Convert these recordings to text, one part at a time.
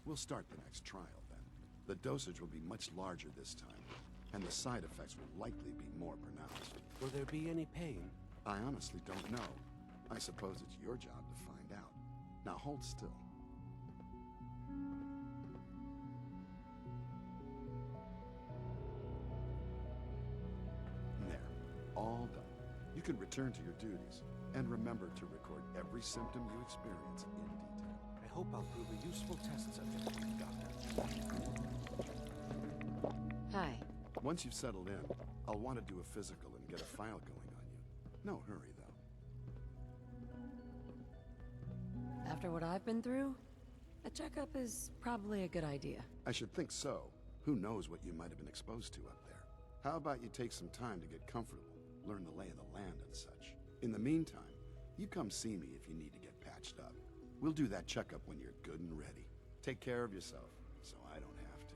We'll start the next trial then. The dosage will be much larger this time, and the side effects will likely be more pronounced. Will there be any pain? I honestly don't know. I suppose it's your job to find out. Now hold still. There. All done. You can return to your duties, and remember to record every symptom you experience in detail. I hope I'll prove a useful test subject for you, Doctor. Hi. Once you've settled in, I'll want to do a physical and get a file going on you. No hurry, though. After what I've been through, a checkup is probably a good idea. I should think so. Who knows what you might have been exposed to up there? How about you take some time to get comfortable, learn the lay of the land and such. In the meantime, you come see me if you need to get patched up. We'll do that checkup when you're good and ready. Take care of yourself, so I don't have to.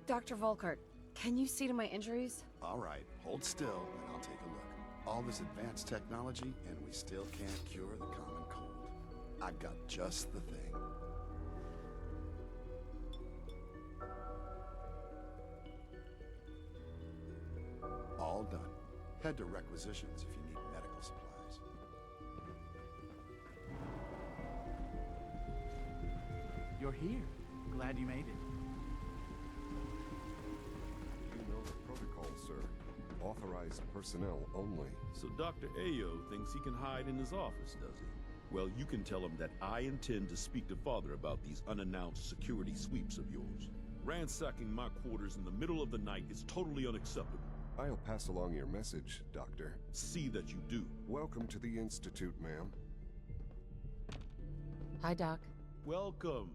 Dr. Volkart, can you see to my injuries? All right, hold still and I'll take a look. All this advanced technology and we still can't cure the common cold. I've got just the thing. All done. Head to requisitions if you need medical supplies. You're here. Glad you made it. You know the protocol, sir. Authorized personnel only. So Dr. Ayo thinks he can hide in his office, does he? Well, you can tell him that I intend to speak to Father about these unannounced security sweeps of yours. Ransacking my quarters in the middle of the night is totally unacceptable. I'll pass along your message, Doctor. See that you do. Welcome to the Institute, ma'am. Hi, Doc. Welcome.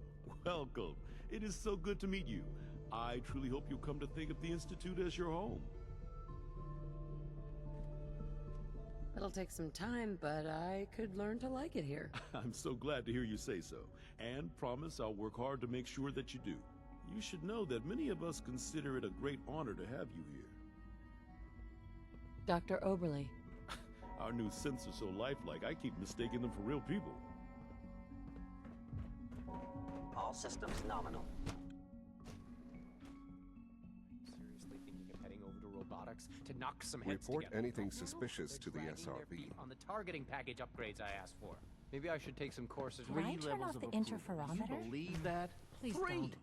Welcome. It is so good to meet you. I truly hope you'll come to think of the Institute as your home. It'll take some time, but I could learn to like it here. I'm so glad to hear you say so, and promise I'll work hard to make sure that you do. You should know that many of us consider it a great honor to have you here. Dr. Oberly. Our new synths are so lifelike, I keep mistaking them for real people. All systems nominal. Seriously thinking of heading over to robotics to knock some heads Report together? anything suspicious to the They're dragging their SRB. feet on the targeting package upgrades I asked for. Maybe I should take some courses. Can I turn off the interferometer? You believe that? Please don't.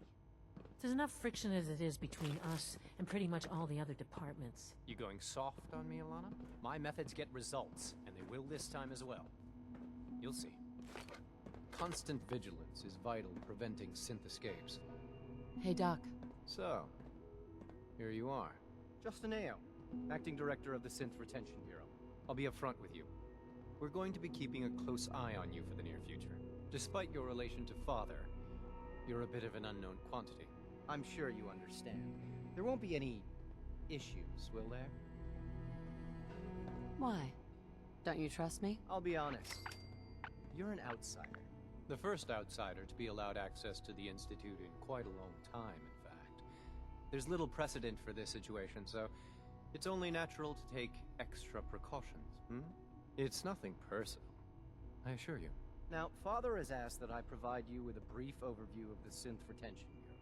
There's enough friction as it is between us and pretty much all the other departments. You going soft on me, Alana? My methods get results, and they will this time as well. You'll see. Constant vigilance is vital to preventing synth escapes. Hey, Doc. So, here you are. Justin Ayo, Acting Director of the Synth Retention Bureau. I'll be upfront with you. We're going to be keeping a close eye on you for the near future. Despite your relation to Father, you're a bit of an unknown quantity. I'm sure you understand. There won't be any issues, will there? Why? Don't you trust me? I'll be honest. You're an outsider. The first outsider to be allowed access to the Institute in quite a long time, in fact. There's little precedent for this situation, so it's only natural to take extra precautions, It's nothing personal, I assure you. Now, Father has asked that I provide you with a brief overview of the Synth Retention Bureau.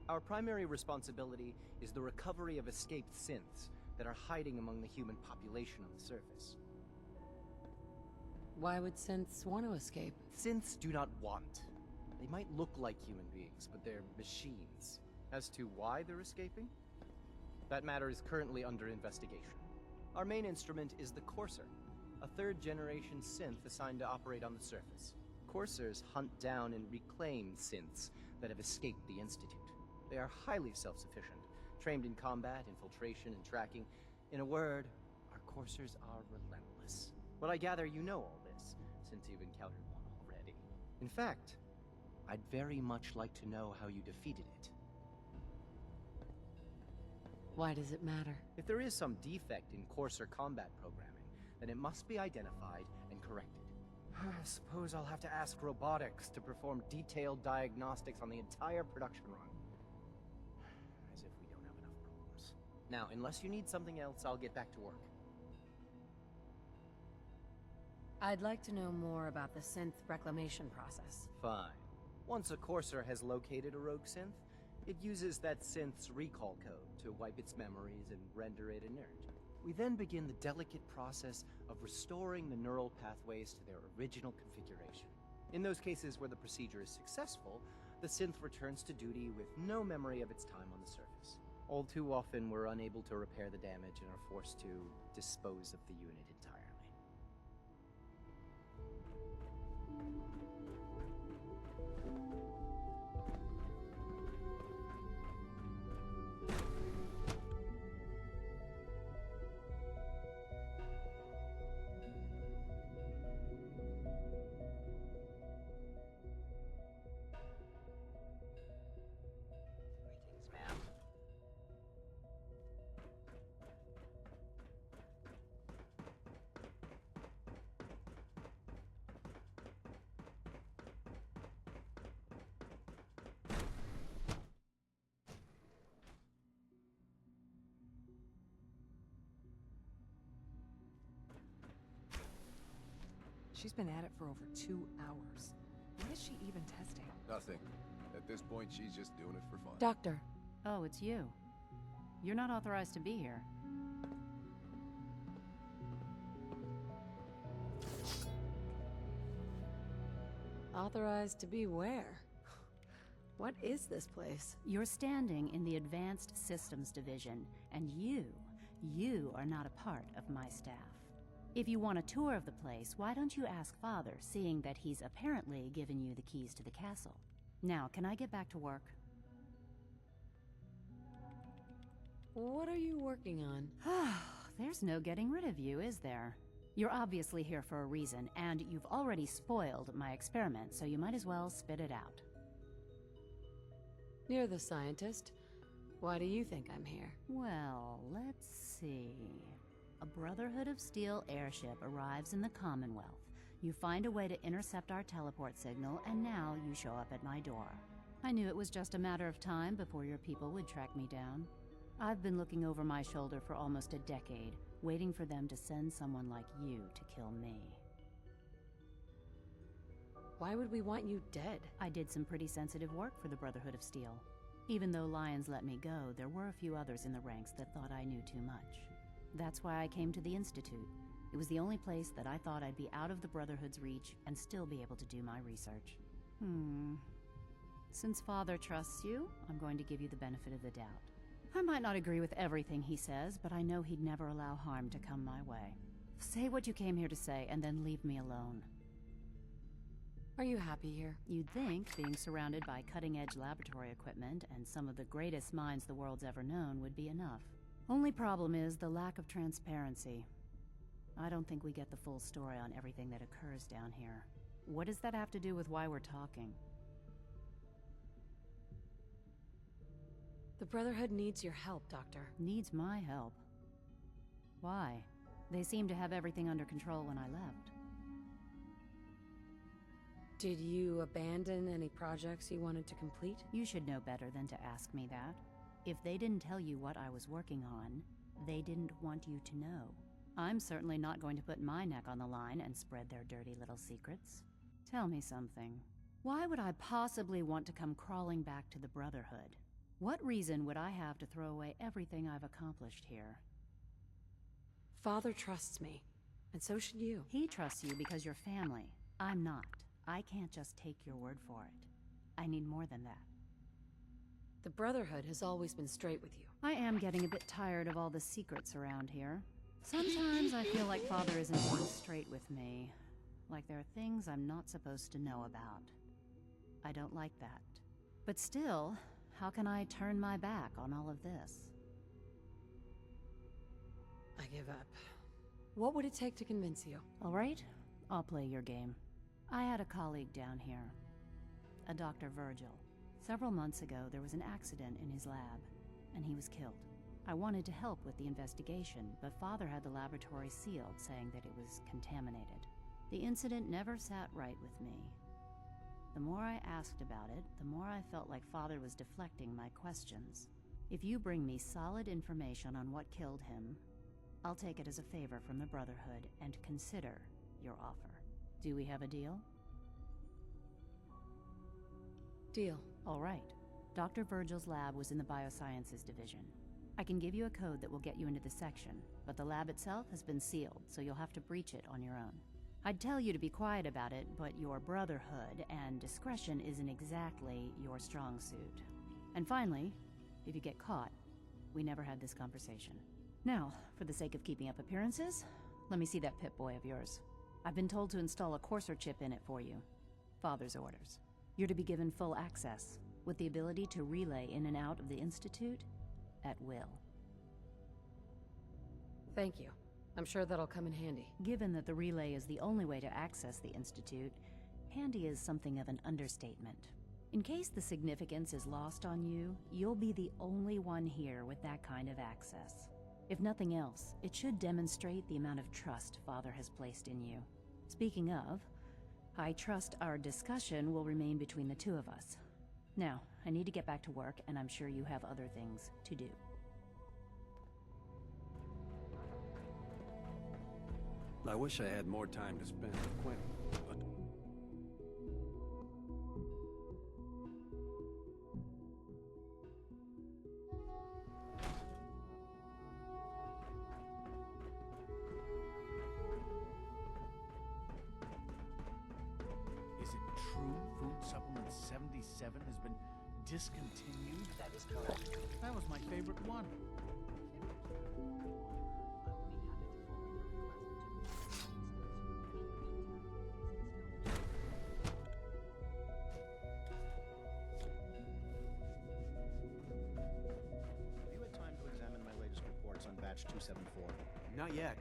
Our primary responsibility is the recovery of escaped synths that are hiding among the human population on the surface. Why would synths want to escape? Synths do not want. They might look like human beings, but they're machines. As to why they're escaping? That matter is currently under investigation. Our main instrument is the Courser, a third-generation synth assigned to operate on the surface. Coursers hunt down and reclaim synths that have escaped the Institute. They are highly self-sufficient, trained in combat, infiltration, and tracking. In a word, our Coursers are relentless. But I gather you know all this, since you've encountered one already. In fact, I'd very much like to know how you defeated it. Why does it matter? If there is some defect in Courser combat programming, then it must be identified and corrected. I suppose I'll have to ask robotics to perform detailed diagnostics on the entire production run. As if we don't have enough problems. Now, unless you need something else, I'll get back to work. I'd like to know more about the synth reclamation process. Fine. Once a courser has located a rogue synth, it uses that synth's recall code to wipe its memories and render it inert. We then begin the delicate process of restoring the neural pathways to their original configuration. In those cases where the procedure is successful, the synth returns to duty with no memory of its time on the surface. All too often, we're unable to repair the damage and are forced to dispose of the unit entirely. Greetings, ma'am. She's been at it for over 2 hours. What is she even testing? Nothing. At this point, she's just doing it for fun. Doctor, Oh, it's you. You're not authorized to be here. authorized to be where? What is this place? You're standing in the Advanced Systems Division, and you are not a part of my staff. If you want a tour of the place, why don't you ask Father, seeing that he's apparently given you the keys to the castle? Now, can I get back to work? What are you working on? There's no getting rid of you, is there? You're obviously here for a reason, and you've already spoiled my experiment, so you might as well spit it out. You're the scientist. Why do you think I'm here? Well, let's see. A Brotherhood of Steel airship arrives in the Commonwealth. You find a way to intercept our teleport signal, and now you show up at my door. I knew it was just a matter of time before your people would track me down. I've been looking over my shoulder for almost a decade, waiting for them to send someone like you to kill me. Why would we want you dead? I did some pretty sensitive work for the Brotherhood of Steel. Even though Lyons let me go, there were a few others in the ranks that thought I knew too much. That's why I came to the Institute. It was the only place that I thought I'd be out of the Brotherhood's reach and still be able to do my research. Since Father trusts you, I'm going to give you the benefit of the doubt. I might not agree with everything he says, but I know he'd never allow harm to come my way. Say what you came here to say, and then leave me alone. Are you happy here? You'd think being surrounded by cutting-edge laboratory equipment and some of the greatest minds the world's ever known would be enough. Only problem is the lack of transparency. I don't think we get the full story on everything that occurs down here. What does that have to do with why we're talking? The Brotherhood needs your help, Doctor. Needs my help? Why? They seemed to have everything under control when I left. Did you abandon any projects you wanted to complete? You should know better than to ask me that. If they didn't tell you what I was working on, they didn't want you to know. I'm certainly not going to put my neck on the line and spread their dirty little secrets. Tell me something. Why would I possibly want to come crawling back to the Brotherhood? What reason would I have to throw away everything I've accomplished here? Father trusts me, and so should you. He trusts you because you're family. I'm not. I can't just take your word for it. I need more than that. The Brotherhood has always been straight with you. I am getting a bit tired of all the secrets around here. Sometimes I feel like Father isn't being straight with me. Like there are things I'm not supposed to know about. I don't like that. But still, how can I turn my back on all of this? I give up. What would it take to convince you? All right, I'll play your game. I had a colleague down here, a Dr. Virgil. Several months ago, there was an accident in his lab, and he was killed. I wanted to help with the investigation, but Father had the laboratory sealed, saying that it was contaminated. The incident never sat right with me. The more I asked about it, the more I felt like Father was deflecting my questions. If you bring me solid information on what killed him, I'll take it as a favor from the Brotherhood and consider your offer. Do we have a deal? Deal. All right. Dr. Virgil's lab was in the Biosciences Division. I can give you a code that will get you into the section, but the lab itself has been sealed, so you'll have to breach it on your own. I'd tell you to be quiet about it, but your brotherhood and discretion isn't exactly your strong suit. And finally, if you get caught, we never had this conversation. Now, for the sake of keeping up appearances, let me see that Pip-Boy of yours. I've been told to install a courser chip in it for you. Father's orders. You're to be given full access, with the ability to relay in and out of the Institute at will. Thank you. I'm sure that'll come in handy. Given that the relay is the only way to access the Institute, handy is something of an understatement. In case the significance is lost on you, you'll be the only one here with that kind of access. If nothing else, it should demonstrate the amount of trust Father has placed in you. Speaking of, I trust our discussion will remain between the two of us. Now, I need to get back to work, and I'm sure you have other things to do. I wish I had more time to spend with Quinn, but... Is it true Food Supplement 77 has been discontinued? That is correct. That was my favorite one. Have you had time to examine my latest reports on batch 274? Not yet.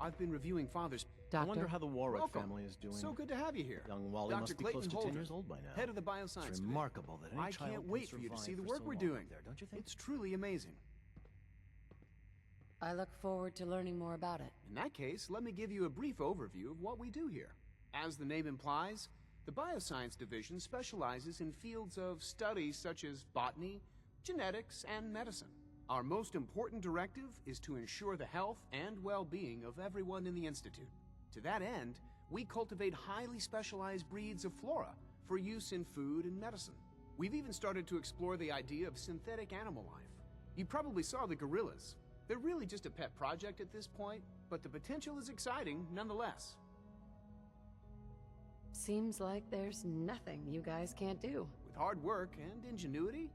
I've been reviewing Father's... I wonder how the Warwick Welcome. family is doing. So good to have you here. Young Wally Dr. must be Clayton close to Holden, 10 years old by now. Head of the Bioscience It's Division. remarkable that any I child can't can wait for you to survive see the for work so we're long doing. up there, don't you think? It's truly amazing. I look forward to learning more about it. In that case, let me give you a brief overview of what we do here. As the name implies, the Bioscience Division specializes in fields of study such as botany, genetics, and medicine. Our most important directive is to ensure the health and well-being of everyone in the Institute. To that end, we cultivate highly specialized breeds of flora for use in food and medicine. We've even started to explore the idea of synthetic animal life. You probably saw the gorillas. They're really just a pet project at this point, but the potential is exciting nonetheless. Seems like there's nothing you guys can't do. With hard work and ingenuity,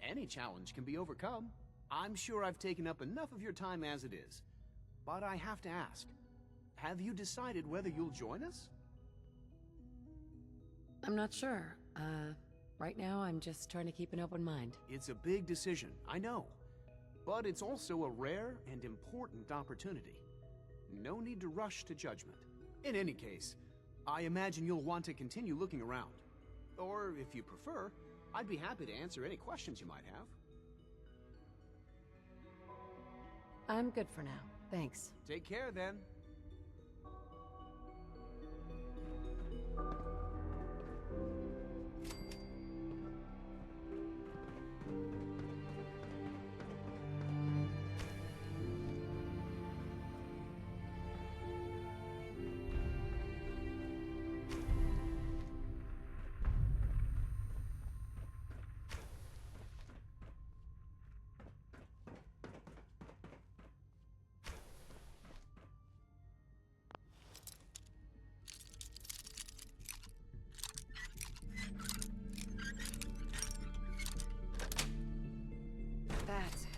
any challenge can be overcome. I'm sure I've taken up enough of your time as it is, but I have to ask, have you decided whether you'll join us? I'm not sure. Right now I'm just trying to keep an open mind. It's a big decision, I know, but it's also a rare and important opportunity. No need to rush to judgment. In any case, I imagine you'll want to continue looking around. Or, if you prefer, I'd be happy to answer any questions you might have. I'm good for now. Thanks. Take care, then. That's it.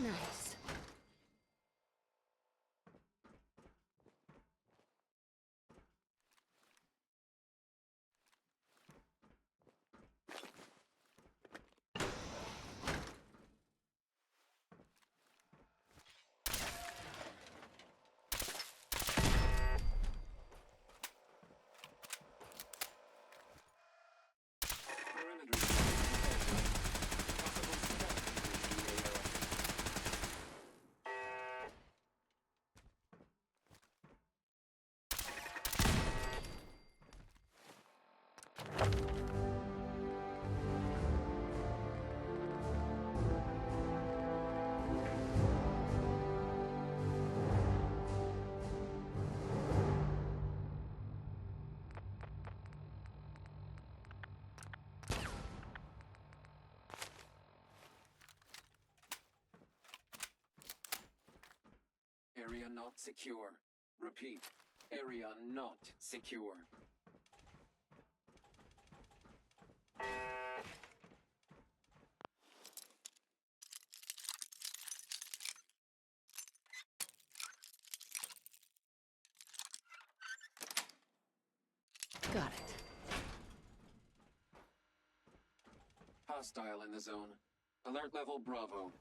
Nice. not secure. Repeat, area not secure. Got it. Hostile in the zone. Alert level Bravo.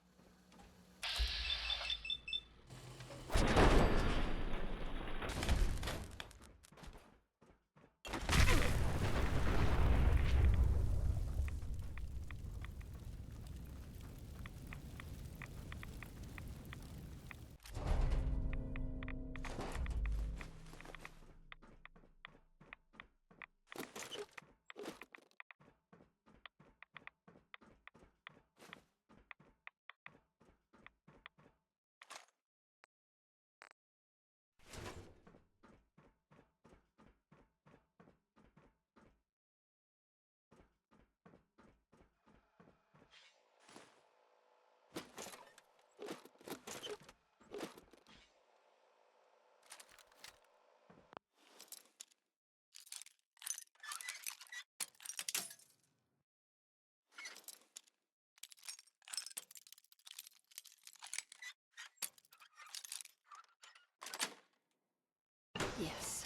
Yes.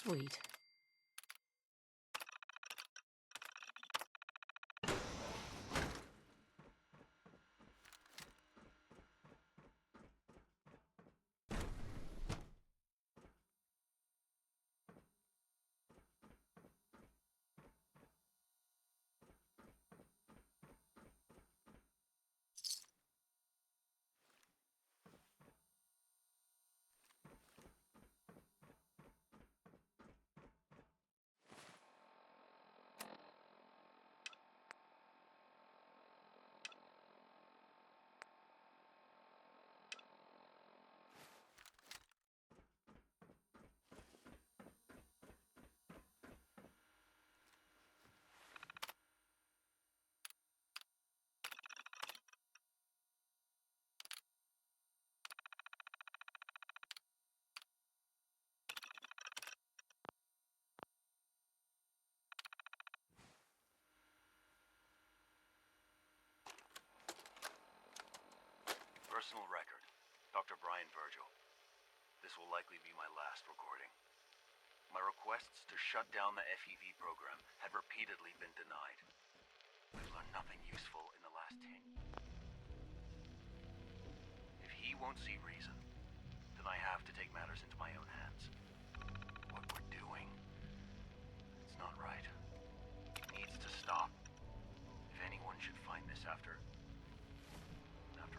Sweet. Personal record, Dr. Brian Virgil. This will likely be my last recording. My requests to shut down the FEV program had repeatedly been denied. I've learned nothing useful in the last 10 years. If he won't see reason, then I have to take matters into my own hands. What we're doing, it's not right. It needs to stop. If anyone should find this after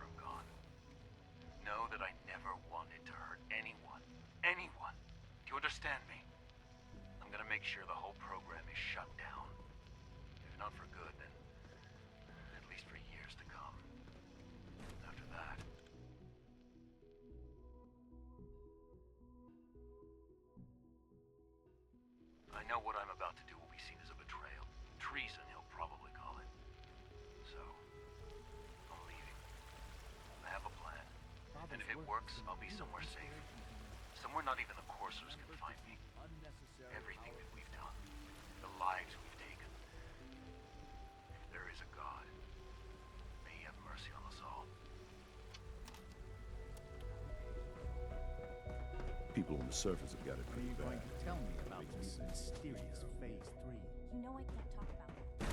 I'm gone, know that I never wanted to hurt anyone. Anyone. Do you understand me? I'm gonna make sure the whole program is shut down. If not for good, then at least for years to come. After that... know what I'm about to do will be seen as a betrayal. Treason, he'll probably call it. So, I'm leaving. I have a plan. And if it works, I'll be somewhere safe. Somewhere not even the coursers can find me. Everything that we've done, the lives we've taken. If there is a God, may he have mercy on us all. People on the surface have got it pretty bad. Going to tell me about this mysterious Phase 3. You know I can't talk about that.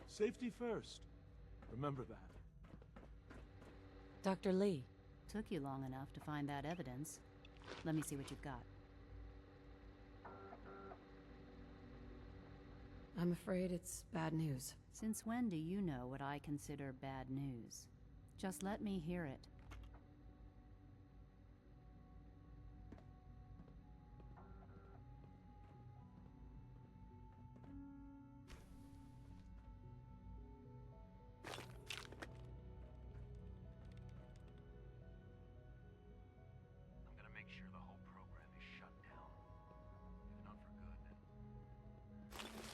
Safety first. Remember that. Dr. Lee. Took you long enough to find that evidence. Let me see what you've got. I'm afraid it's bad news. Since when do you know what I consider bad news? Just let me hear it. I'm gonna make sure the whole program is shut down. If not for good, then years to come.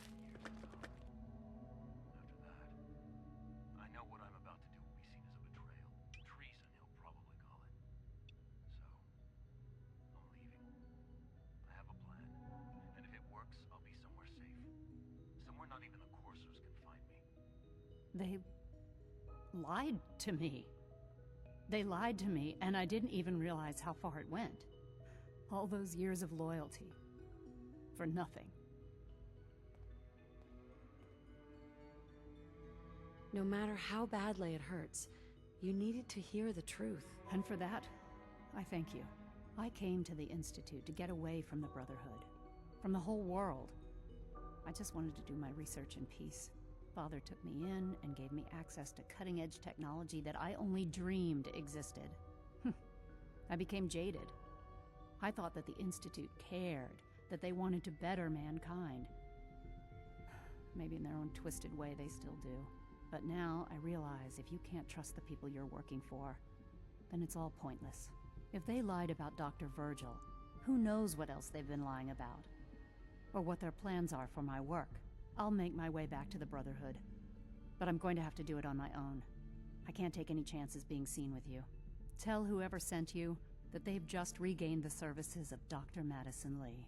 After that, I know what I'm about to do will be seen as a betrayal. Treason, he'll probably call it. So, I'm leaving. I have a plan. And if it works, I'll be somewhere safe. Somewhere not even the coursers can find me. They lied to me. They lied to me, and I didn't even realize how far it went. All those years of loyalty. For nothing. No matter how badly it hurts, you needed to hear the truth. And for that, I thank you. I came to the Institute to get away from the Brotherhood. From the whole world. I just wanted to do my research in peace. Father took me in and gave me access to cutting-edge technology that I only dreamed existed. I became jaded. I thought that the Institute cared, that they wanted to better mankind. Maybe in their own twisted way they still do. But now I realize if you can't trust the people you're working for, then it's all pointless. If they lied about Dr. Virgil, who knows what else they've been lying about? Or what their plans are for my work. I'll make my way back to the Brotherhood. But I'm going to have to do it on my own. I can't take any chances being seen with you. Tell whoever sent you that they've just regained the services of Dr. Madison Lee.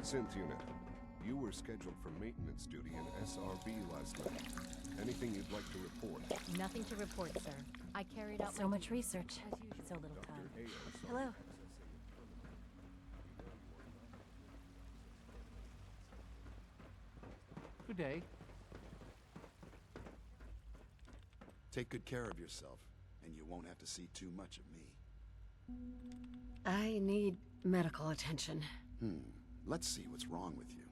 Synth unit, you were scheduled for maintenance duty in SRB last night. Anything you'd like to report? Nothing to report, sir. I carried out So much research. So little time. Hello. Good day. Take good care of yourself, and you won't have to see too much of me. I need medical attention. Let's see what's wrong with you.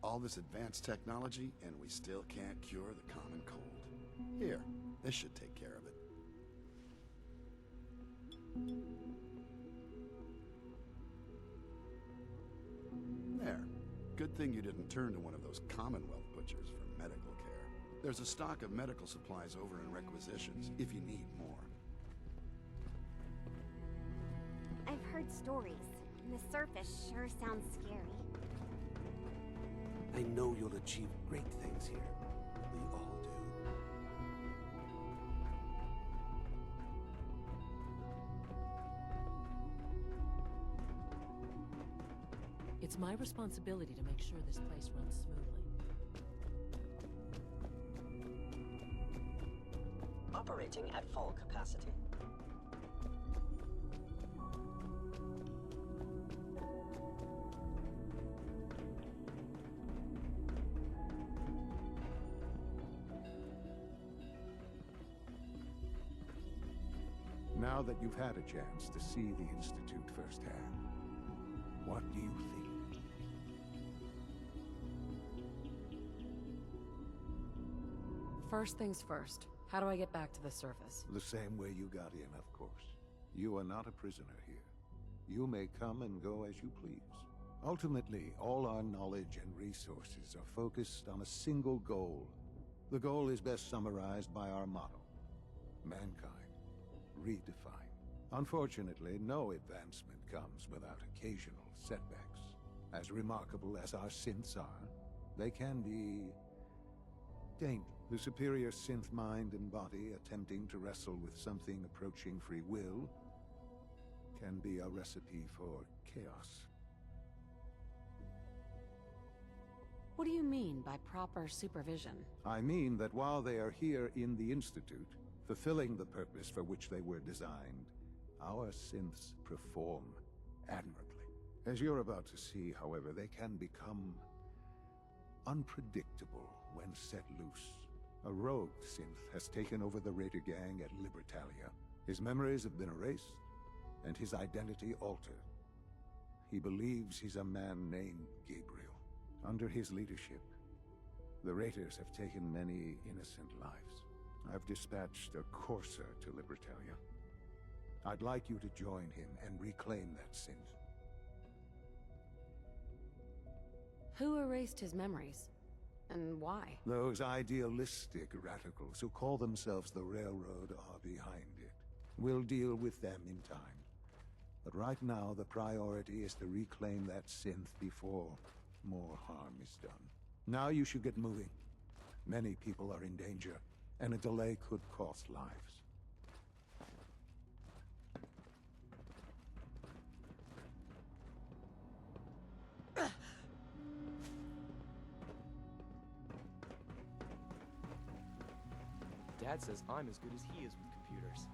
All this advanced technology, and we still can't cure the common cold. Here, this should take care of it. There. Good thing you didn't turn to one of those Commonwealth butchers for medical care. There's a stock of medical supplies over in requisitions, if you need more. I've heard stories, and the surface sure sounds scary. I know you'll achieve great things here. We all do. It's my responsibility to make sure this place runs smoothly. Operating at full capacity. Now that you've had a chance to see the Institute firsthand, what do you think? First things first. How do I get back to the surface? The same way you got in, of course. You are not a prisoner here. You may come and go as you please. Ultimately, all our knowledge and resources are focused on a single goal. The goal is best summarized by our motto: mankind, redefined. Unfortunately, no advancement comes without occasional setbacks. As remarkable as our synths are, they can be dangerous. The superior synth mind and body attempting to wrestle with something approaching free will can be a recipe for chaos. What do you mean by proper supervision? I mean that while they are here in the Institute, fulfilling the purpose for which they were designed, our synths perform admirably. As you're about to see, however, they can become unpredictable when set loose. A rogue synth has taken over the Raider gang at Libertalia. His memories have been erased, and his identity altered. He believes he's a man named Gabriel. Under his leadership, the Raiders have taken many innocent lives. I've dispatched a courser to Libertalia. I'd like you to join him and reclaim that synth. Who erased his memories? And why? Those idealistic radicals who call themselves the Railroad are behind it. We'll deal with them in time. But right now, the priority is to reclaim that synth before more harm is done. Now you should get moving. Many people are in danger, and a delay could cost lives. Dad says I'm as good as he is with computers.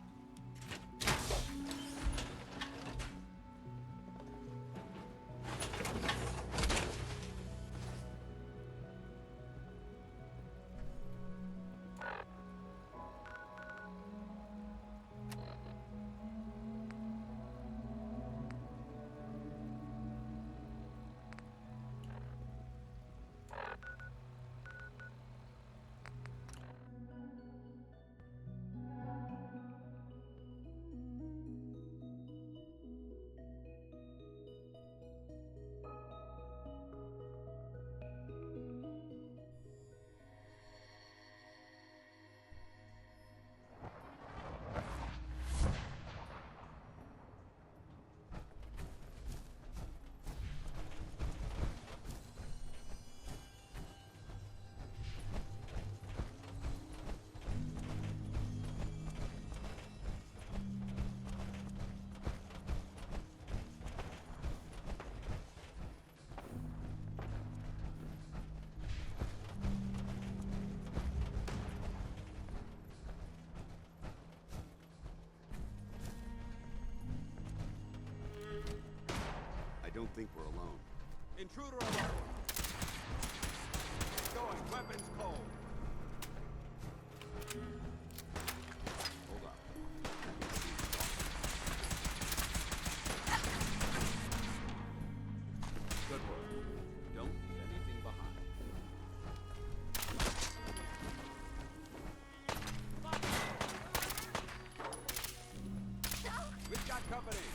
I don't think we're alone. Intruder alert! Going, weapons cold! Hold up. Good work. Don't leave anything behind. We've got company!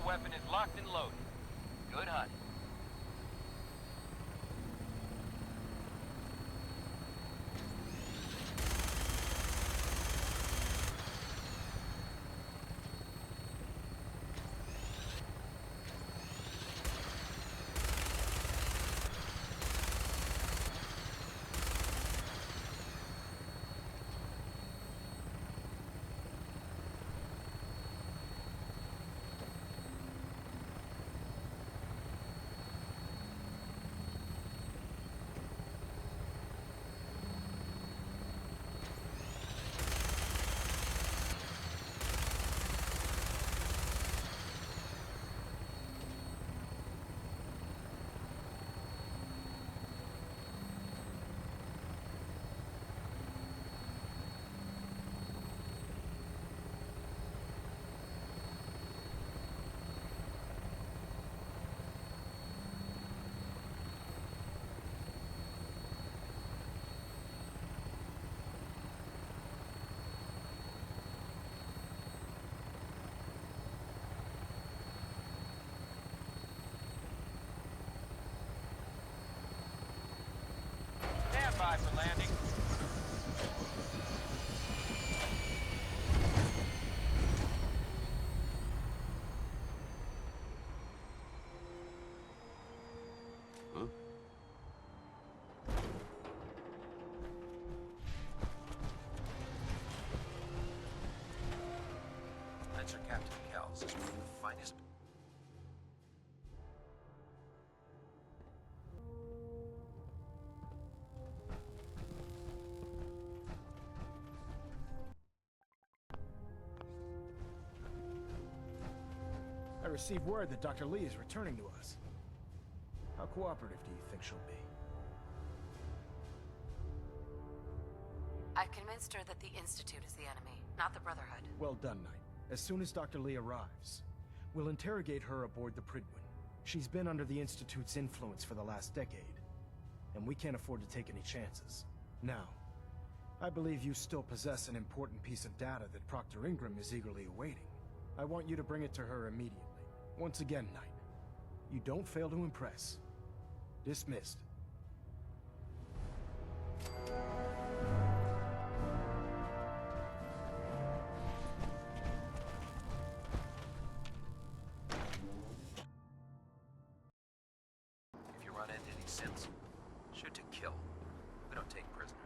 weapon is locked and loaded. Good hunt. Stand by for landing. Huh? That's your Captain Kells. Is one of the finest. I received word that Dr. Lee is returning to us. How cooperative do you think she'll be? I've convinced her that the Institute is the enemy, not the Brotherhood. Well done, Knight. As soon as Dr. Lee arrives, we'll interrogate her aboard the Pridwin. She's been under the Institute's influence for the last decade, and we can't afford to take any chances. Now, I believe you still possess an important piece of data that Proctor Ingram is eagerly awaiting. I want you to bring it to her immediately. Once again, Knight, you don't fail to impress. Dismissed. If you run into any synths, shoot to kill. We don't take prisoners.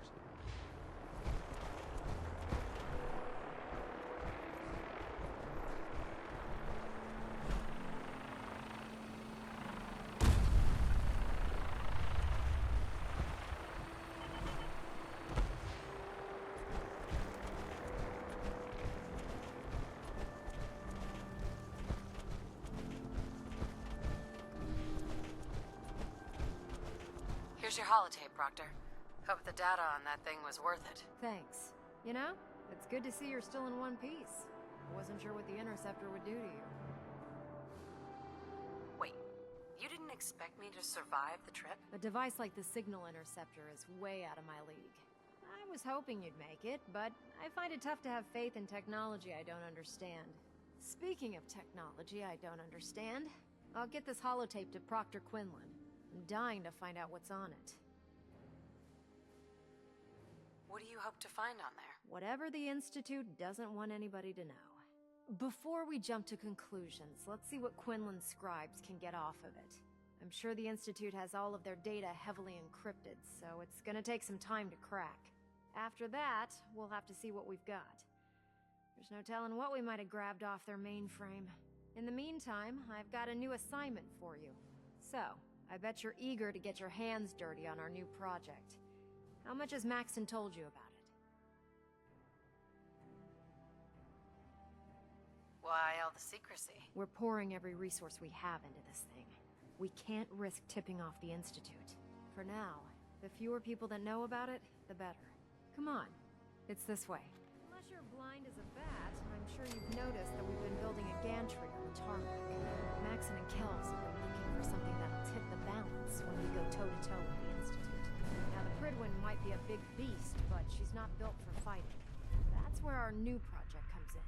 Here's your holotape, Proctor. Hope the data on that thing was worth it. Thanks. You know, it's good to see you're still in one piece. Wasn't sure what the Interceptor would do to you. Wait, you didn't expect me to survive the trip? A device like the Signal Interceptor is way out of my league. I was hoping you'd make it, but I find it tough to have faith in technology I don't understand. Speaking of technology I don't understand, I'll get this holotape to Proctor Quinlan. I'm dying to find out what's on it. What do you hope to find on there? Whatever the Institute doesn't want anybody to know. Before we jump to conclusions, let's see what Quinlan's scribes can get off of it. I'm sure the Institute has all of their data heavily encrypted, so it's gonna take some time to crack. After that, we'll have to see what we've got. There's no telling what we might have grabbed off their mainframe. In the meantime, I've got a new assignment for you. So, I bet you're eager to get your hands dirty on our new project. How much has Maxton told you about it? Why all the secrecy? We're pouring every resource we have into this thing. We can't risk tipping off the Institute. For now, the fewer people that know about it, the better. Come on, it's this way. Unless you're blind as a bat, I'm sure you've noticed that we've been building a gantry on the tarmac. Maxon and Kells have been looking for something that'll tip the balance when we go toe-to-toe with the Institute. Now, the Pridwin might be a big beast, but she's not built for fighting. That's where our new project comes in.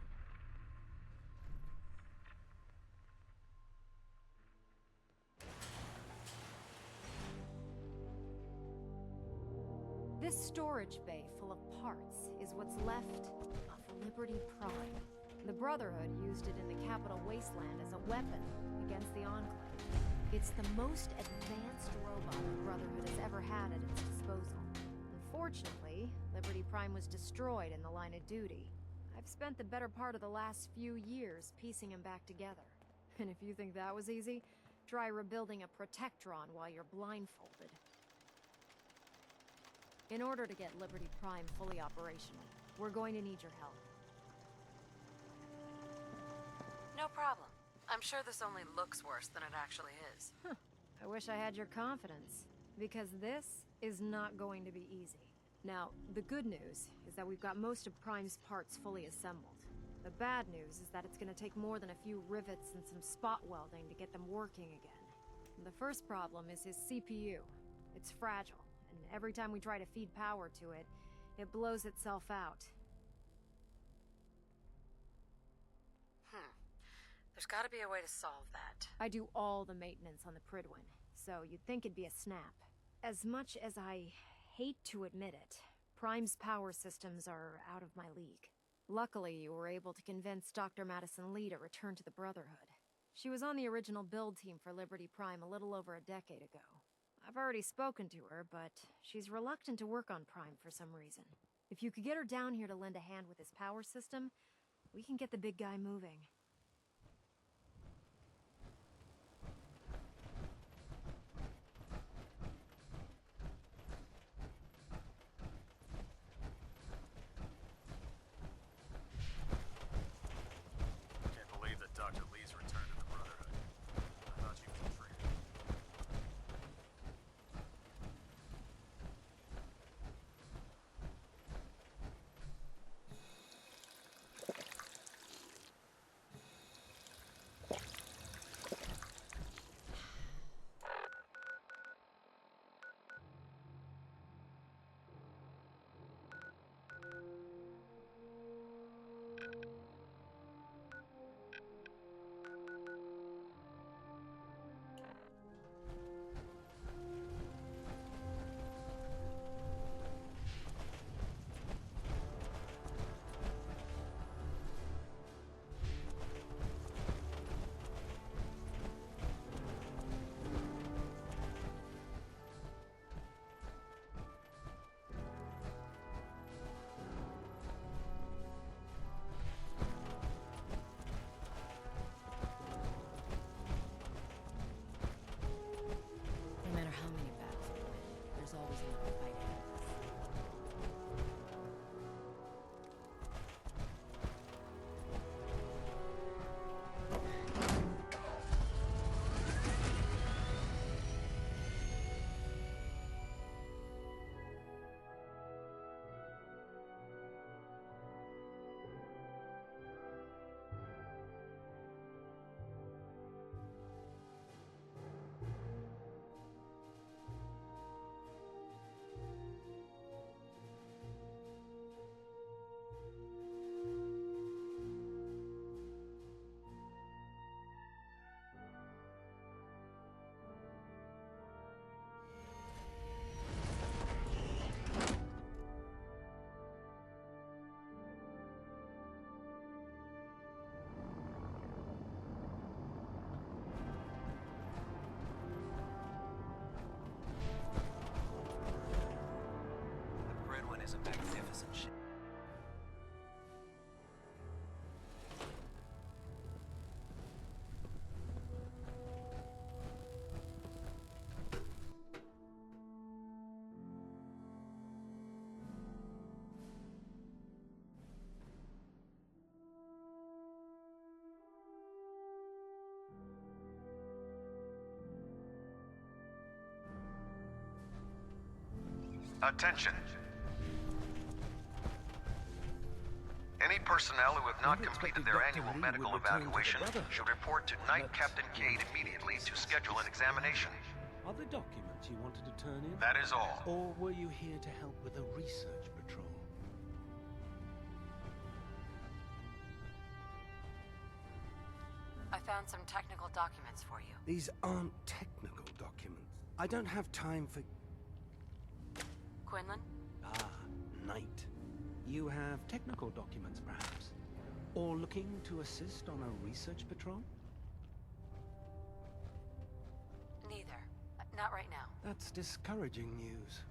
This storage bay full of parts is what's left of Liberty Prime. The Brotherhood used it in the Capital Wasteland as a weapon against the Enclave. It's the most advanced robot the Brotherhood has ever had at its disposal. Unfortunately, Liberty Prime was destroyed in the line of duty. I've spent the better part of the last few years piecing him back together. And if you think that was easy, try rebuilding a Protectron while you're blindfolded. In order to get Liberty Prime fully operational, we're going to need your help. No problem. I'm sure this only looks worse than it actually is. I wish I had your confidence, because this is not going to be easy. Now, the good news is that we've got most of Prime's parts fully assembled. The bad news is that it's going to take more than a few rivets and some spot welding to get them working again. The first problem is his CPU. It's fragile, and every time we try to feed power to it, it blows itself out. There's gotta be a way to solve that. I do all the maintenance on the Pridwin, so you'd think it'd be a snap. As much as I hate to admit it, Prime's power systems are out of my league. Luckily, you were able to convince Dr. Madison Lee to return to the Brotherhood. She was on the original build team for Liberty Prime a little over a decade ago. I've already spoken to her, but she's reluctant to work on Prime for some reason. If you could get her down here to lend a hand with his power system, we can get the big guy moving. Can't believe that Dr. Lee's returned to the Brotherhood. I thought you'd been free. No matter how many battles we win, there's always another fight ahead of us. The Pridwin is a magnificent ship. Attention. Any personnel who have not completed their annual medical evaluation should report to Knight Captain Cade immediately to schedule an examination. Are there documents you wanted to turn in? That is all. Or were you here to help with a research patrol? I found some technical documents for you. These aren't technical documents. I don't have time for... Quinlan? Knight. You have technical documents, perhaps? Or looking to assist on a research patrol? Neither. Not right now. That's discouraging news.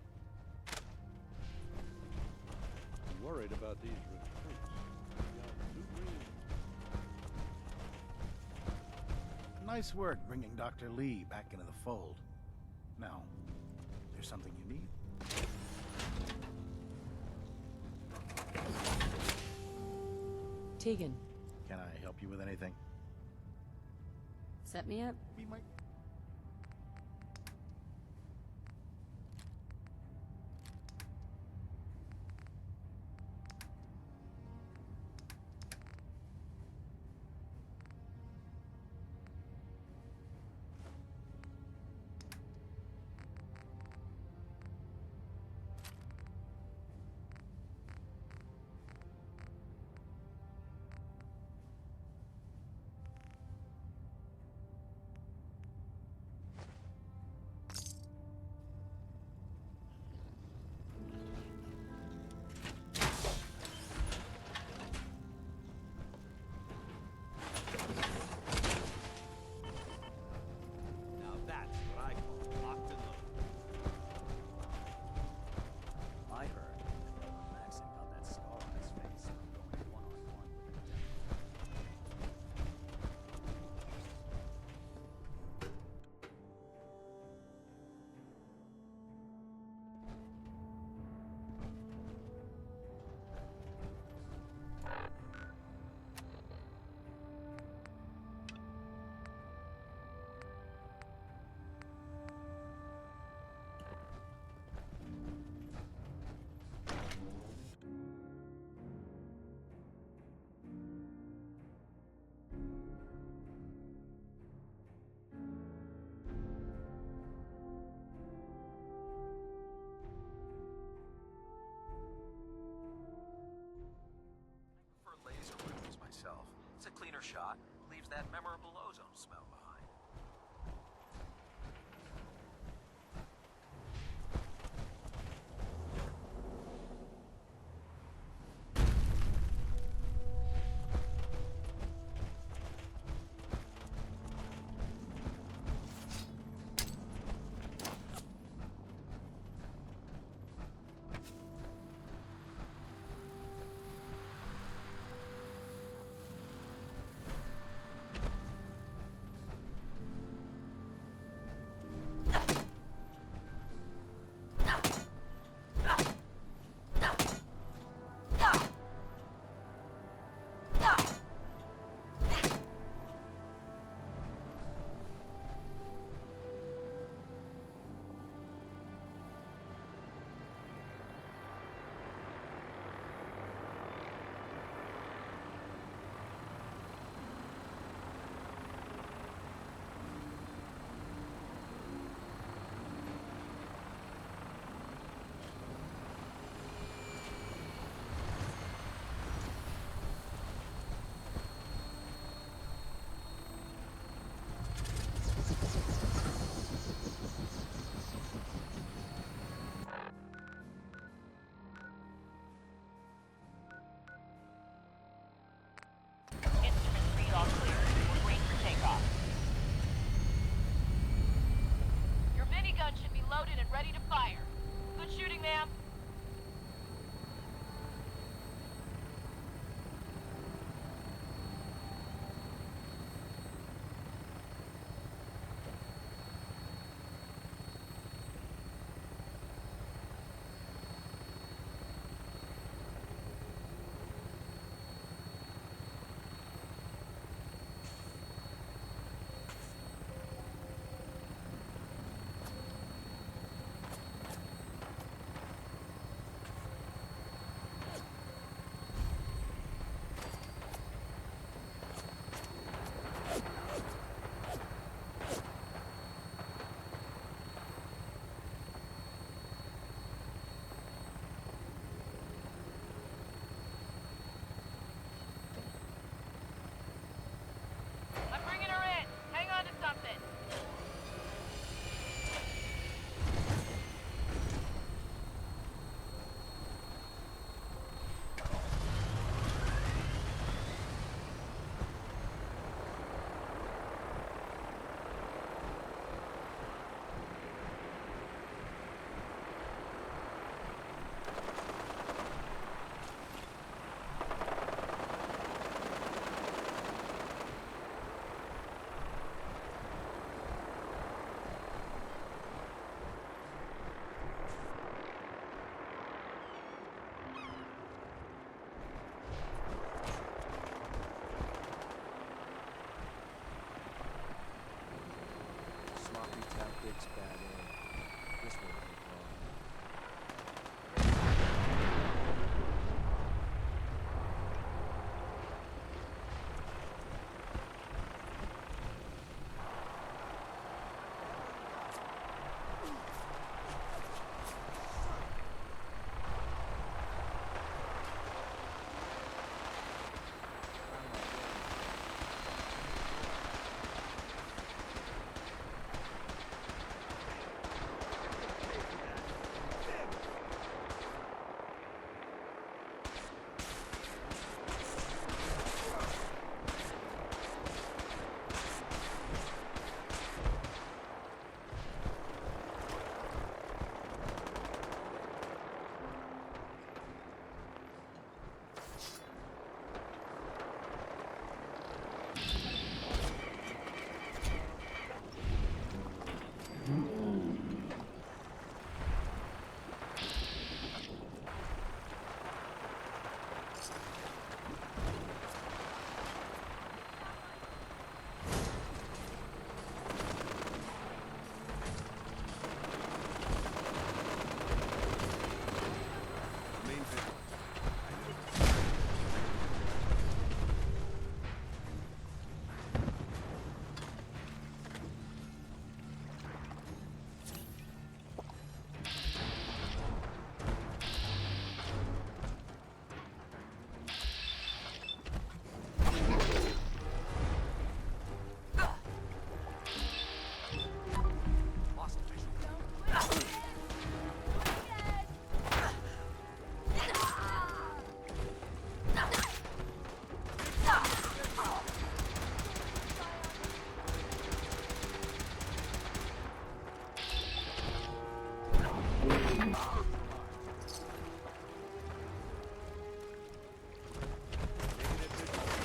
I'm worried about these recruits. Nice work bringing Dr. Lee back into the fold. Now, there's something you need? Tegan. Can I help you with anything? Set me up? Be my...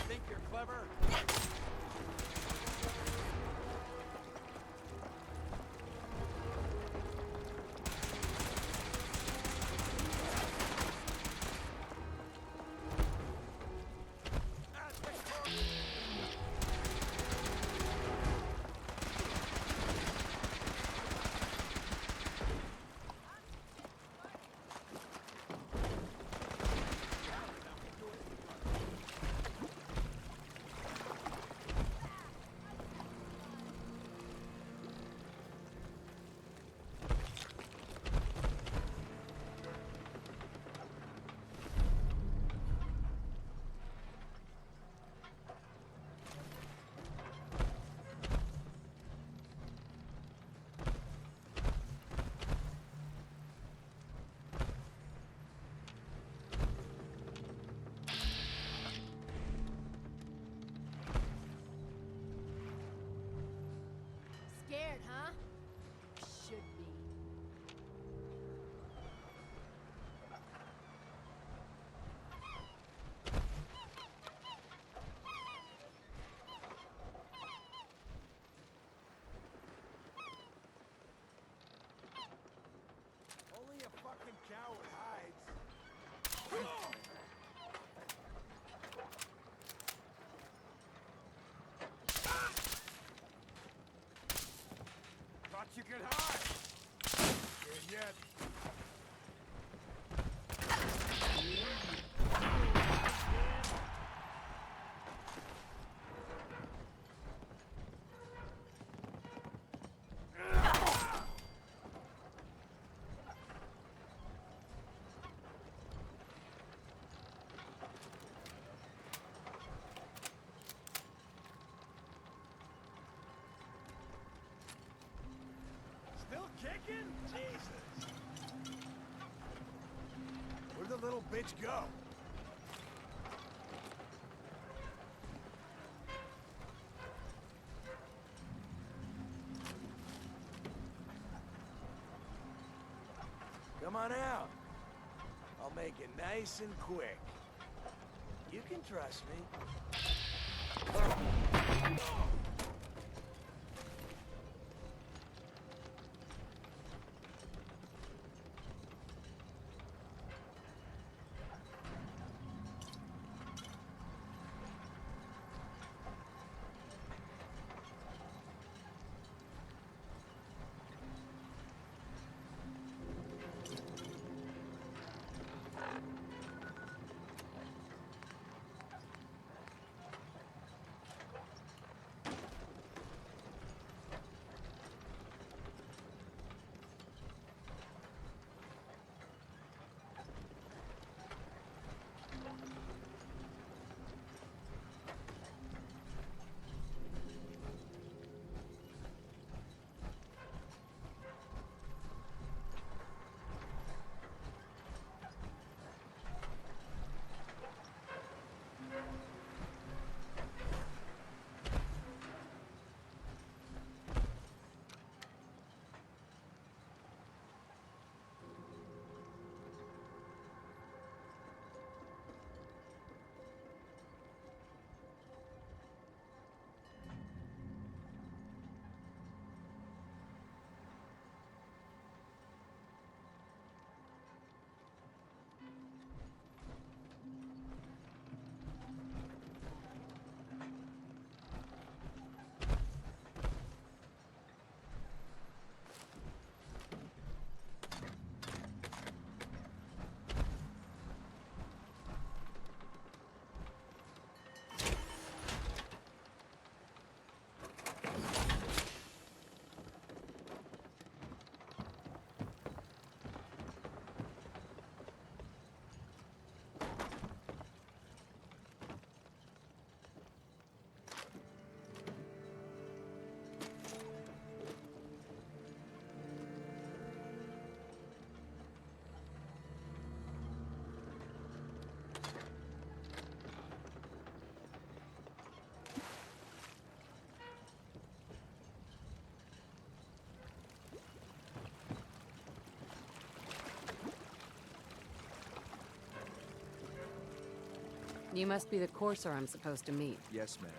Think you're clever? Scared, huh? Should be. Only a fucking coward hides. Thought you could hide. Good yet. Still kicking? Jesus. Where'd the little bitch go? Come on out. I'll make it nice and quick. You can trust me. You must be the courser I'm supposed to meet. Yes, ma'am.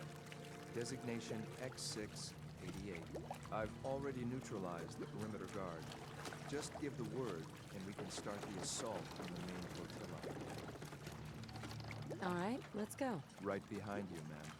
Designation X688. I've already neutralized the perimeter guard. Just give the word, and we can start the assault on the main flotilla. All right, let's go. Right behind you, ma'am.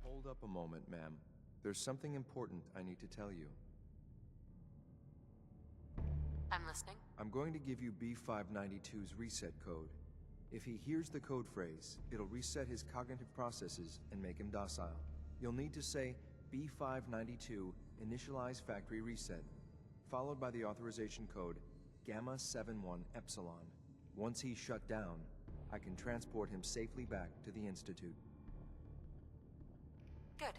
Hold up a moment, ma'am. There's something important I need to tell you. I'm listening. I'm going to give you B592's reset code. If he hears the code phrase, it'll reset his cognitive processes and make him docile. You'll need to say B592 initialize factory reset, followed by the authorization code Gamma 71 Epsilon. Once he's shut down, I can transport him safely back to the Institute. Good.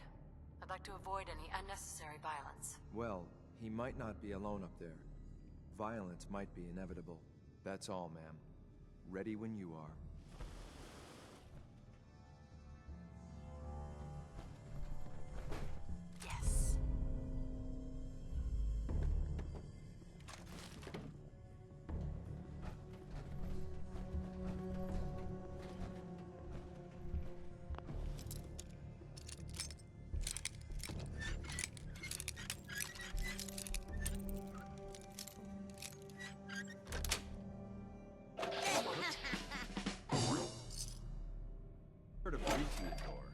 I'd like to avoid any unnecessary violence. Well, he might not be alone up there. Violence might be inevitable. That's all, ma'am. Ready when you are. Yes. Heard of breaching the door.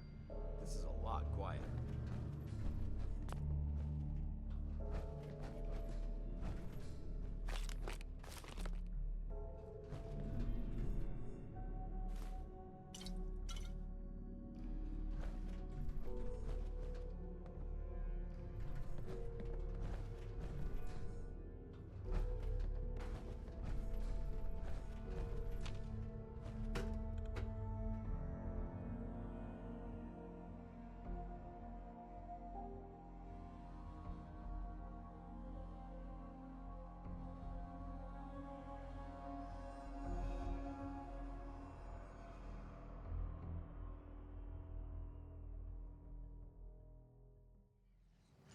This is a lot quieter.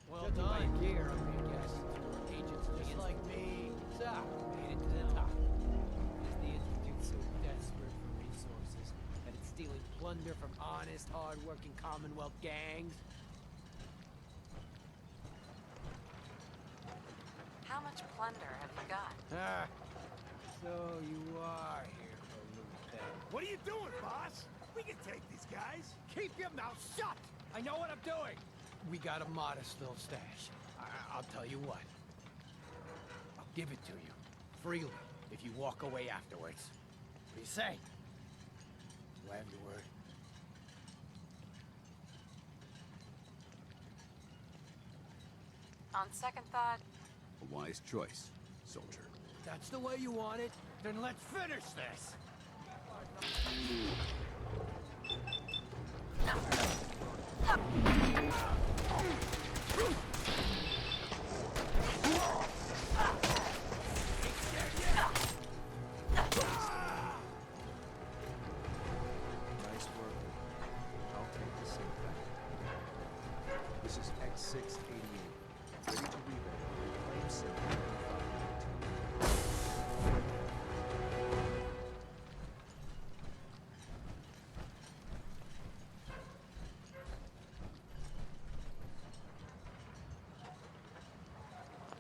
Well done. Gear, I guess. Agents just like me. So, made it to the top. Is the Institute so desperate for resources that it's stealing plunder from honest, hard-working Commonwealth gangs? How much plunder have you got? Ah, so you are here for loot then. What are you doing, boss? We can take these guys. Keep your mouth shut! I know what I'm doing! We got a modest little stash. I'll tell you what. I'll give it to you. Freely, if you walk away afterwards. What do you say? Do I have your word? On second thought, A wise choice, soldier. That's the way you want it? Then let's finish this! Nice work. I'll take the same back. This is X688. Ready to revamp. Claim symbol 592.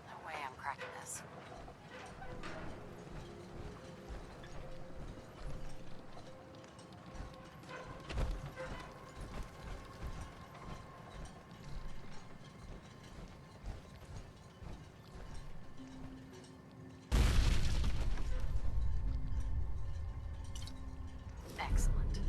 no way I'm cracking this. Excellent.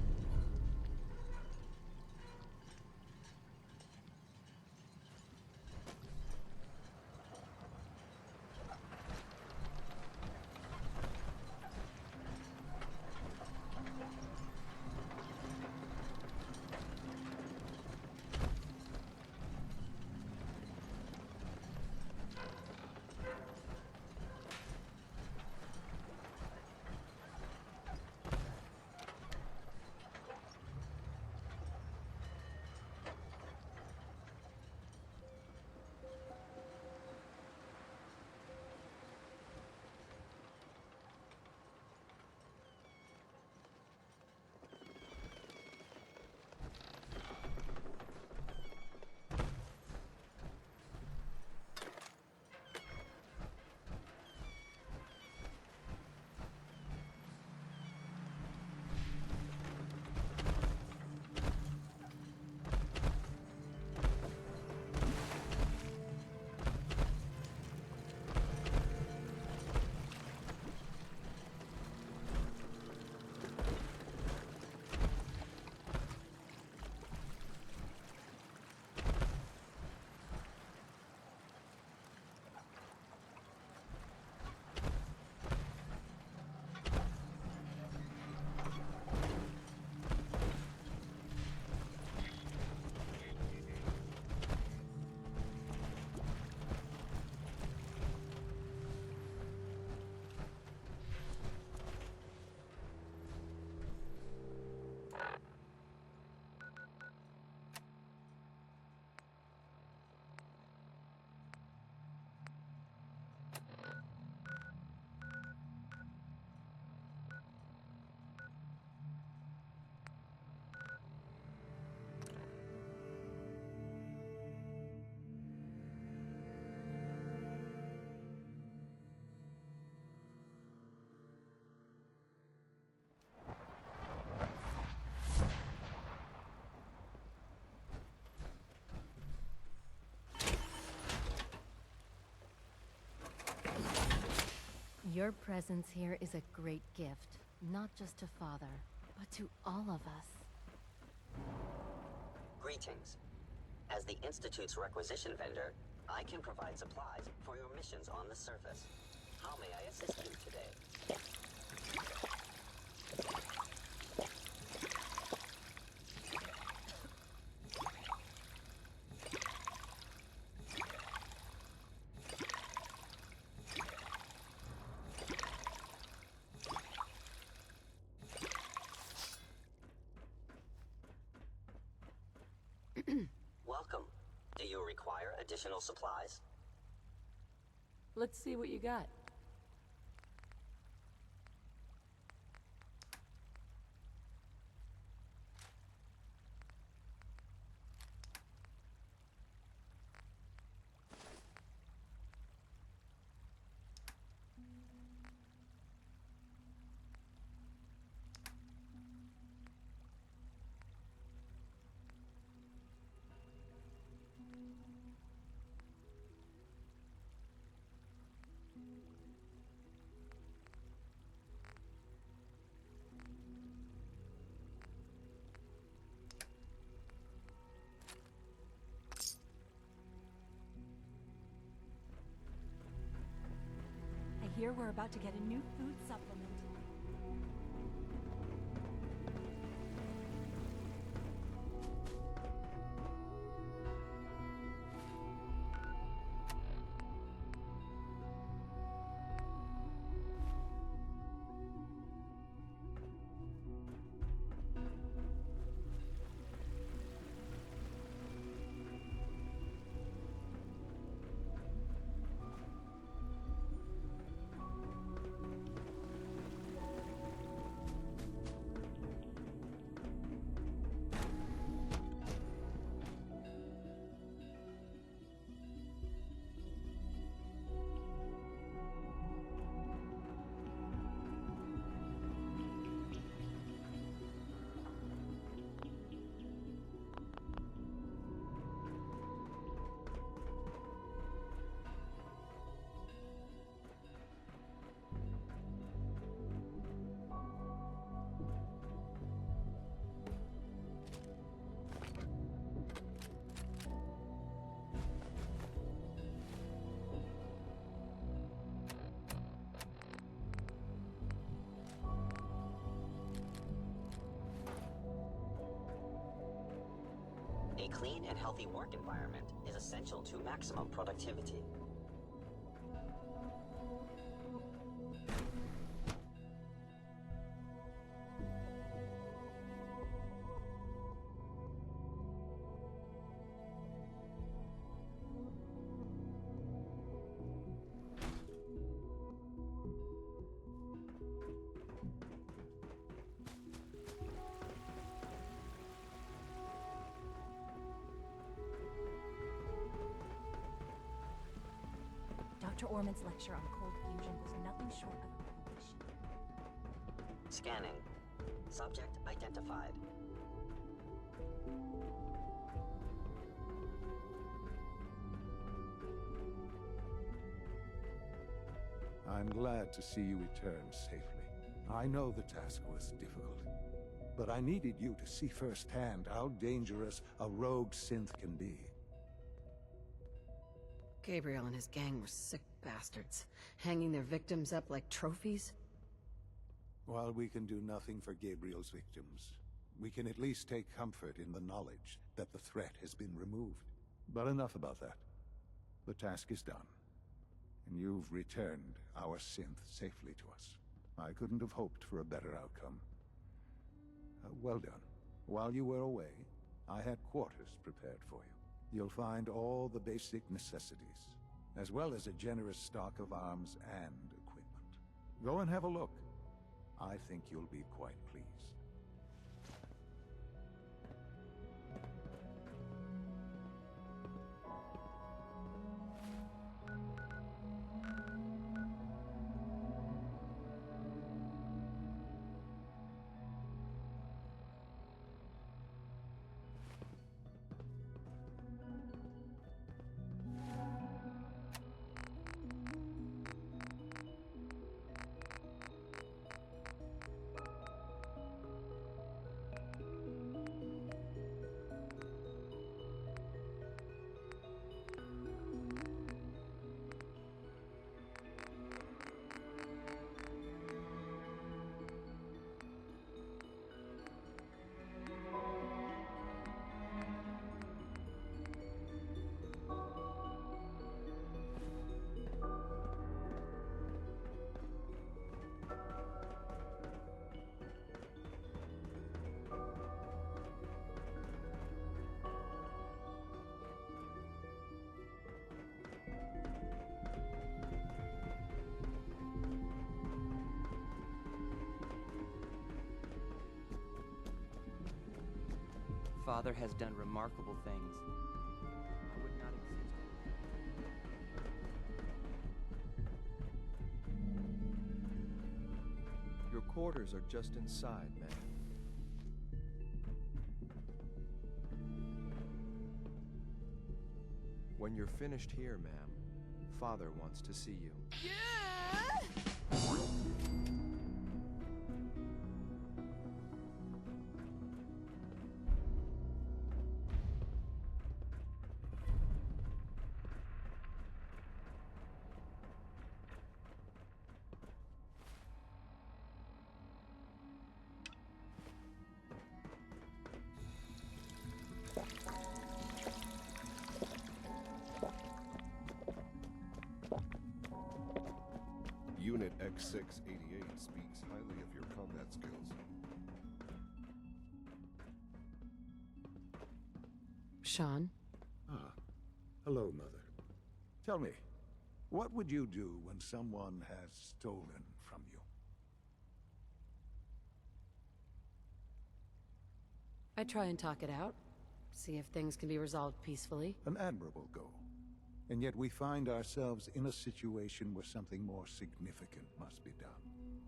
Your presence here is a great gift, not just to Father, but to all of us. Greetings. As the Institute's requisition vendor, I can provide supplies for your missions on the surface. How may I assist you today? Welcome. Do you require additional supplies? Let's see what you got. hear we're about to get a new food supplement. A clean and healthy work environment is essential to maximum productivity. Dr. Orman's lecture on cold fusion was nothing short of a revelation. Scanning. Subject identified. I'm glad to see you return safely. I know the task was difficult, but I needed you to see firsthand how dangerous a rogue synth can be. Gabriel and his gang were sick bastards, hanging their victims up like trophies. While we can do nothing for Gabriel's victims, we can at least take comfort in the knowledge that the threat has been removed. But enough about that. The task is done, and you've returned our synth safely to us. I couldn't have hoped for a better outcome. Well done. While you were away, I had quarters prepared for you. You'll find all the basic necessities, as well as a generous stock of arms and equipment. Go and have a look. I think you'll be quite pleased. Father has done remarkable things. I would not exist. Your quarters are just inside, ma'am. When you're finished here, ma'am, Father wants to see you. Unit X688 speaks highly of your combat skills. Sean? Ah, hello, Mother. Tell me, what would you do when someone has stolen from you? I try and talk it out. See if things can be resolved peacefully. An admirable goal. And yet we find ourselves in a situation where something more significant must be done.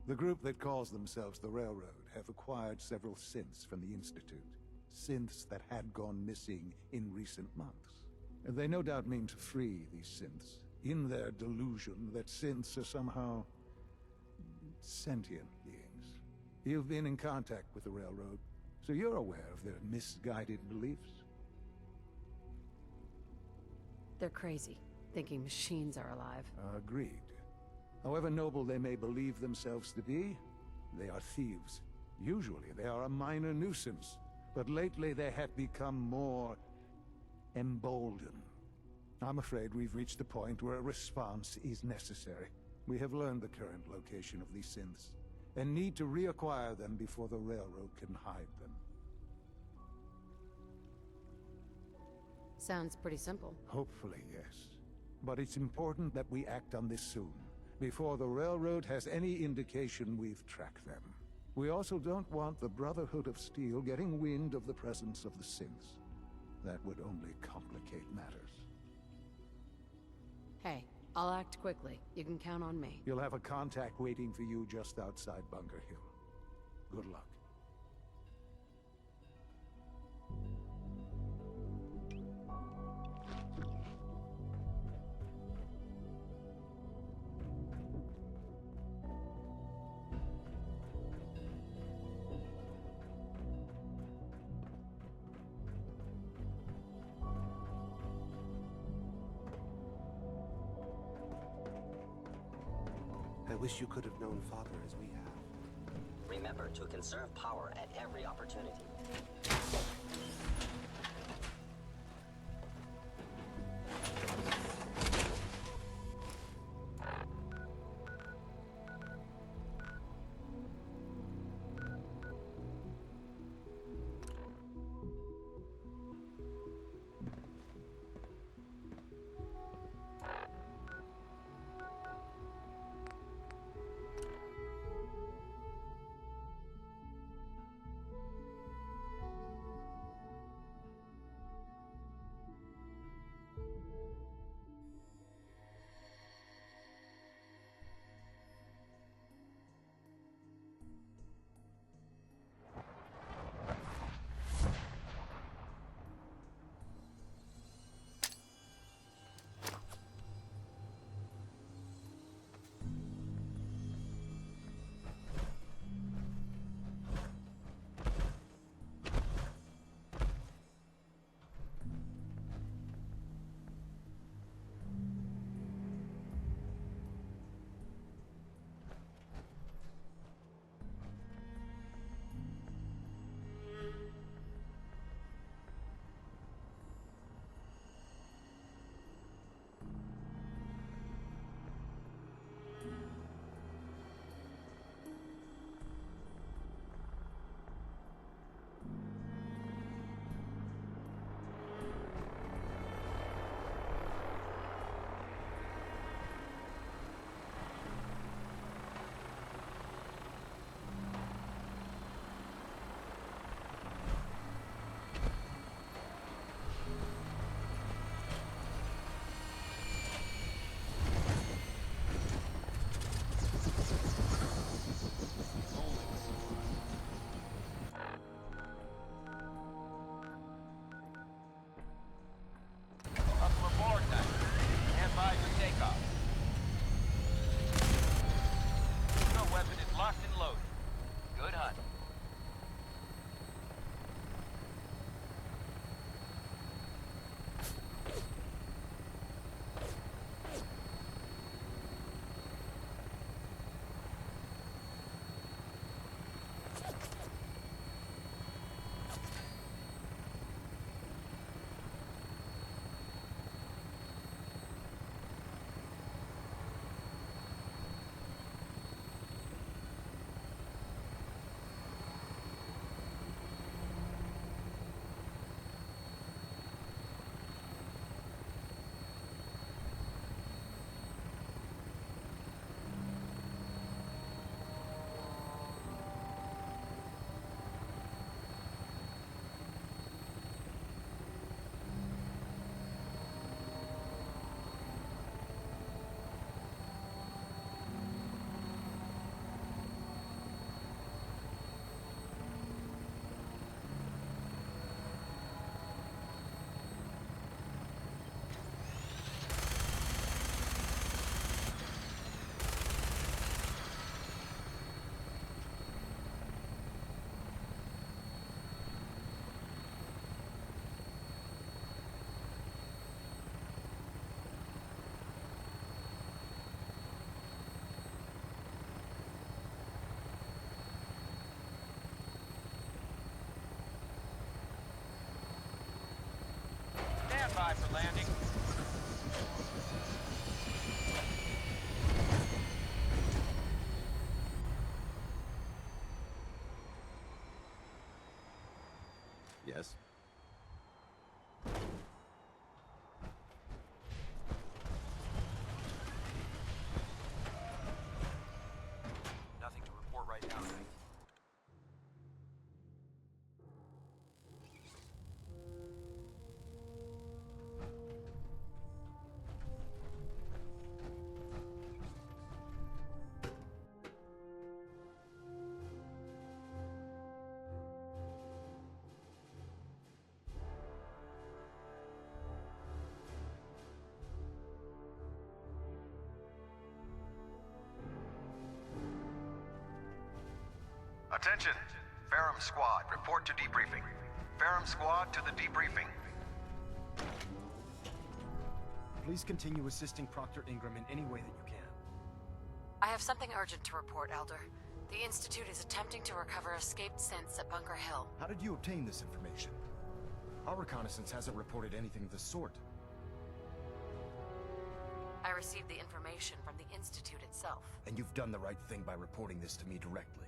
The group that calls themselves the Railroad have acquired several synths from the Institute. Synths that had gone missing in recent months. And they no doubt mean to free these synths, in their delusion that synths are somehow sentient beings. You've been in contact with the Railroad, so you're aware of their misguided beliefs. They're crazy, thinking machines are alive. Agreed. However noble they may believe themselves to be, they are thieves. Usually they are a minor nuisance, but lately they have become more emboldened. I'm afraid we've reached the point where a response is necessary. We have learned the current location of these synths, and need to reacquire them before the Railroad can hide them. Sounds pretty simple. Hopefully, yes. But it's important that we act on this soon, before the Railroad has any indication we've tracked them. We also don't want the Brotherhood of Steel getting wind of the presence of the synths. That would only complicate matters. Hey, I'll act quickly. You can count on me. You'll have a contact waiting for you just outside Bunker Hill. Good luck. I wish you could have known Father as we have. Remember to conserve power at every opportunity. by for landing. Yes? Nothing to report right now, Knight. Attention! Ferrum Squad, report to debriefing. Ferrum Squad to the debriefing. Please continue assisting Proctor Ingram in any way that you can. I have something urgent to report, Elder. The Institute is attempting to recover escaped synths at Bunker Hill. How did you obtain this information? Our reconnaissance hasn't reported anything of the sort. I received the information from the Institute itself. And you've done the right thing by reporting this to me directly.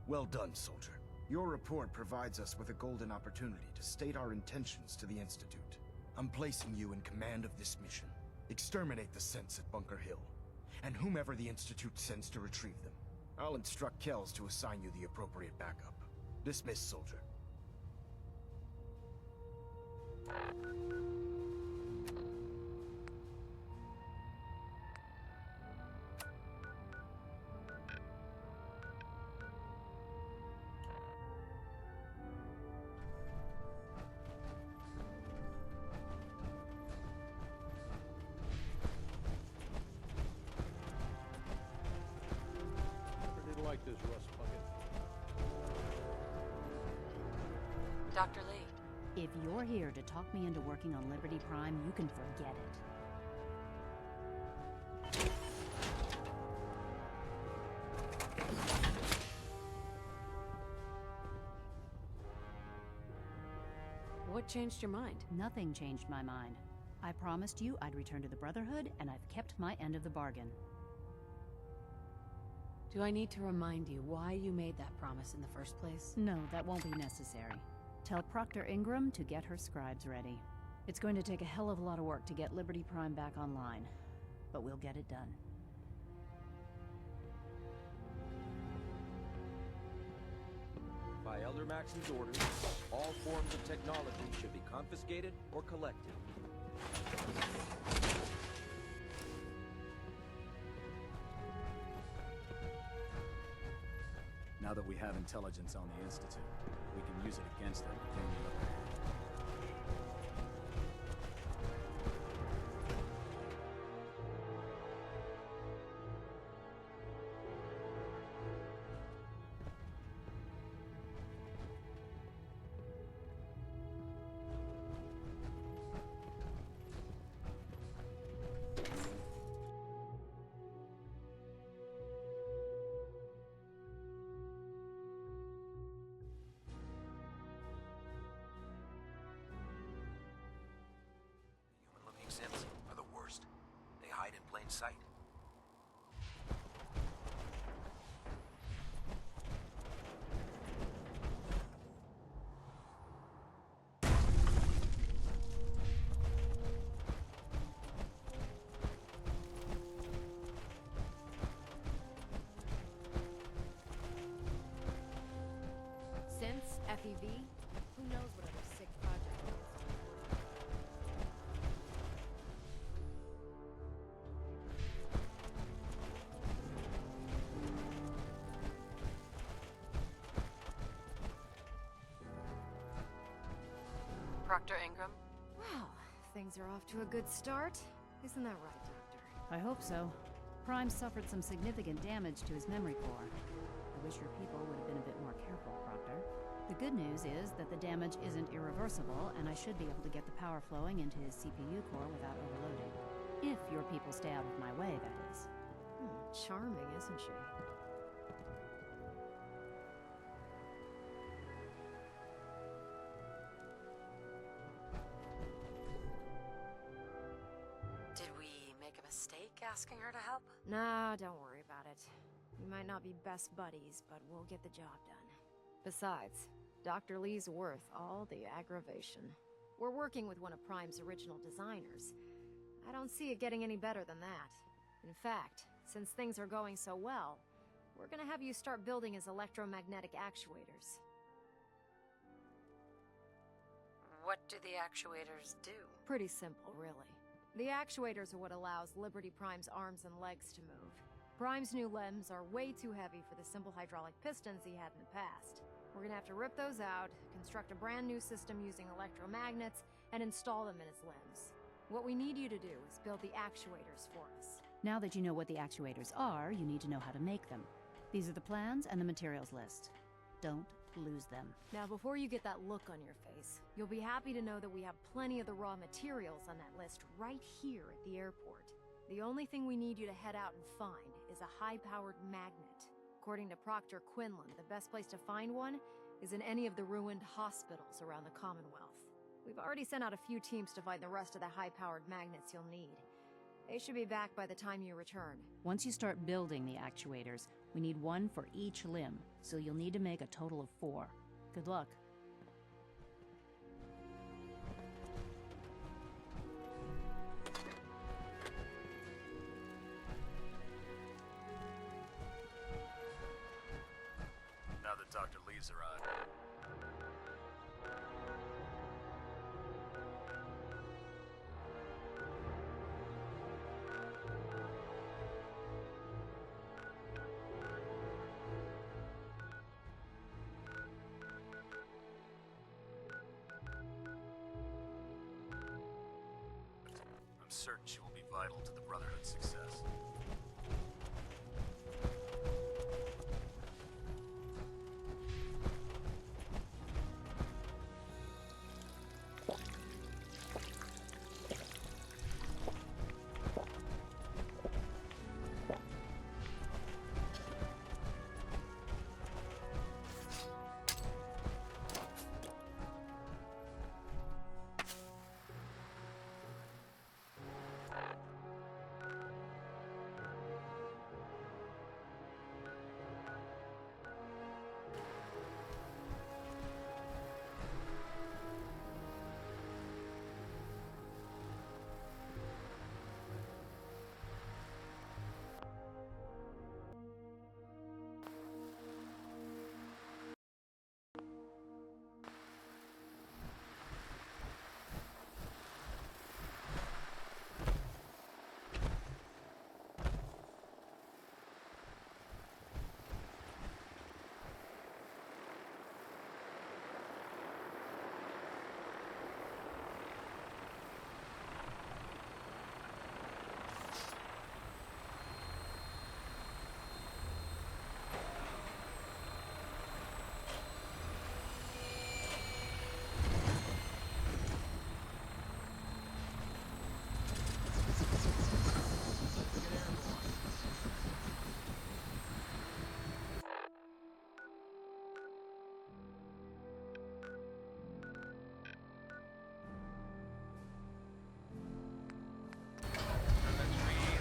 Well done, soldier. Your report provides us with a golden opportunity to state our intentions to the Institute. I'm placing you in command of this mission. Exterminate the synths at Bunker Hill, and whomever the Institute sends to retrieve them. I'll instruct Kells to assign you the appropriate backup. Dismissed, soldier. Like this rust bucket. Dr. Lee. If you're here to talk me into working on Liberty Prime, you can forget it. What changed your mind? Nothing changed my mind. I promised you I'd return to the Brotherhood, and I've kept my end of the bargain. Do I need to remind you why you made that promise in the first place? No, that won't be necessary. Tell Proctor Ingram to get her scribes ready. It's going to take a hell of a lot of work to get Liberty Prime back online, but we'll get it done. By Elder Maxon's orders, all forms of technology should be confiscated or collected. Now that we have intelligence on the Institute, we can use it against them to gain the upper hand. Synths are the worst. They hide in plain sight. Synths, FEV, who knows what other sick project is. Proctor Ingram? Wow, things are off to a good start. Isn't that right, Doctor? I hope so. Prime suffered some significant damage to his memory core. I wish your people would have been a bit more careful, Proctor. The good news is that the damage isn't irreversible, and I should be able to get the power flowing into his CPU core without overloading. If your people stay out of my way, that is. Charming, isn't she? asking her to help? Nah, don't worry about it. We might not be best buddies, but we'll get the job done. Besides, Dr. Lee's worth all the aggravation. We're working with one of Prime's original designers. I don't see it getting any better than that. In fact, since things are going so well, we're gonna have you start building his electromagnetic actuators. What do the actuators do? Pretty simple, really. The actuators are what allows Liberty Prime's arms and legs to move. Prime's new limbs are way too heavy for the simple hydraulic pistons he had in the past. We're gonna have to rip those out, construct a brand new system using electromagnets, and install them in his limbs. What we need you to do is build the actuators for us. Now that you know what the actuators are, you need to know how to make them. These are the plans and the materials list. Don't lose them. Now, before you get that look on your face, you'll be happy to know that we have plenty of the raw materials on that list right here at the airport. The only thing we need you to head out and find is a high-powered magnet. According to Proctor Quinlan, the best place to find one is in any of the ruined hospitals around the Commonwealth. We've already sent out a few teams to find the rest of the high-powered magnets you'll need. They should be back by the time you return. Once you start building the actuators, we need one for each limb, so you'll need to make a total of 4. Good luck. Now that Dr. Lee's arrived. I'm certain she will be vital to the Brotherhood's success.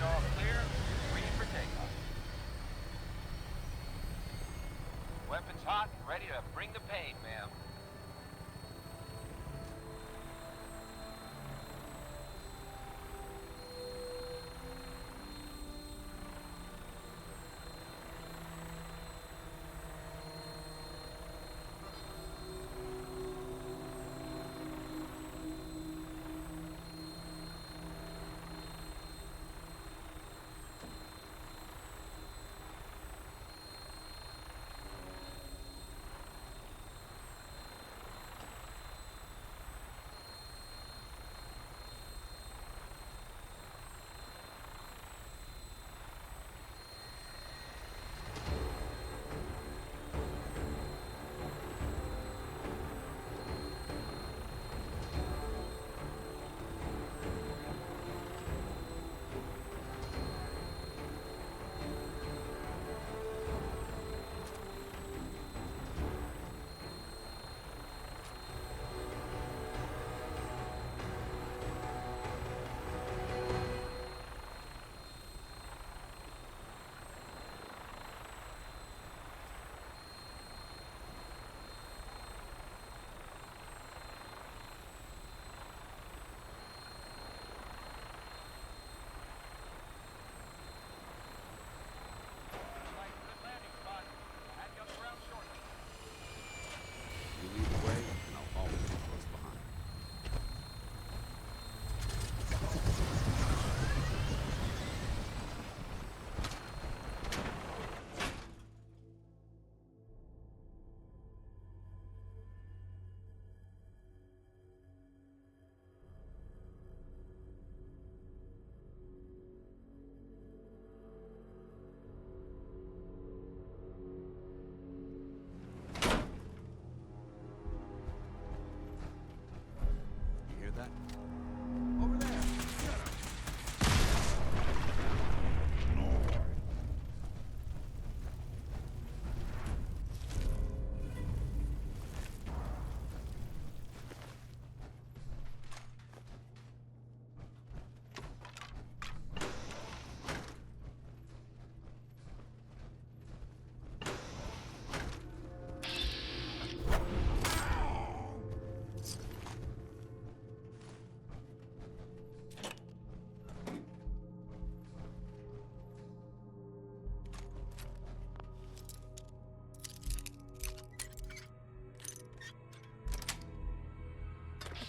All clear. Ready for takeoff. Weapons hot and ready to bring the pain, ma'am.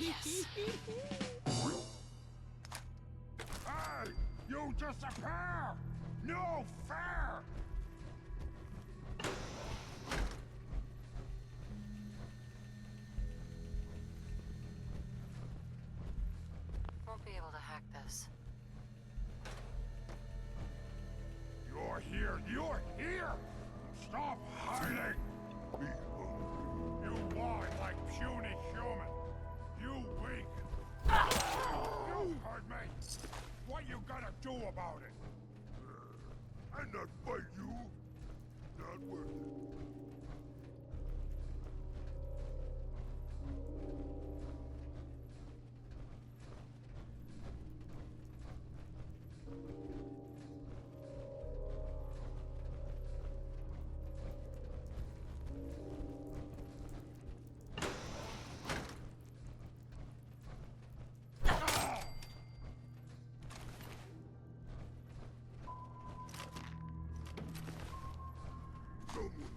Yes. Hey! You disappear! No fair! Won't be able to hack this. You're here! You're here! Stop hiding! You whine like puny human! You weak! You heard me! What you gonna do about it? I not fight you! Not worth it. Someone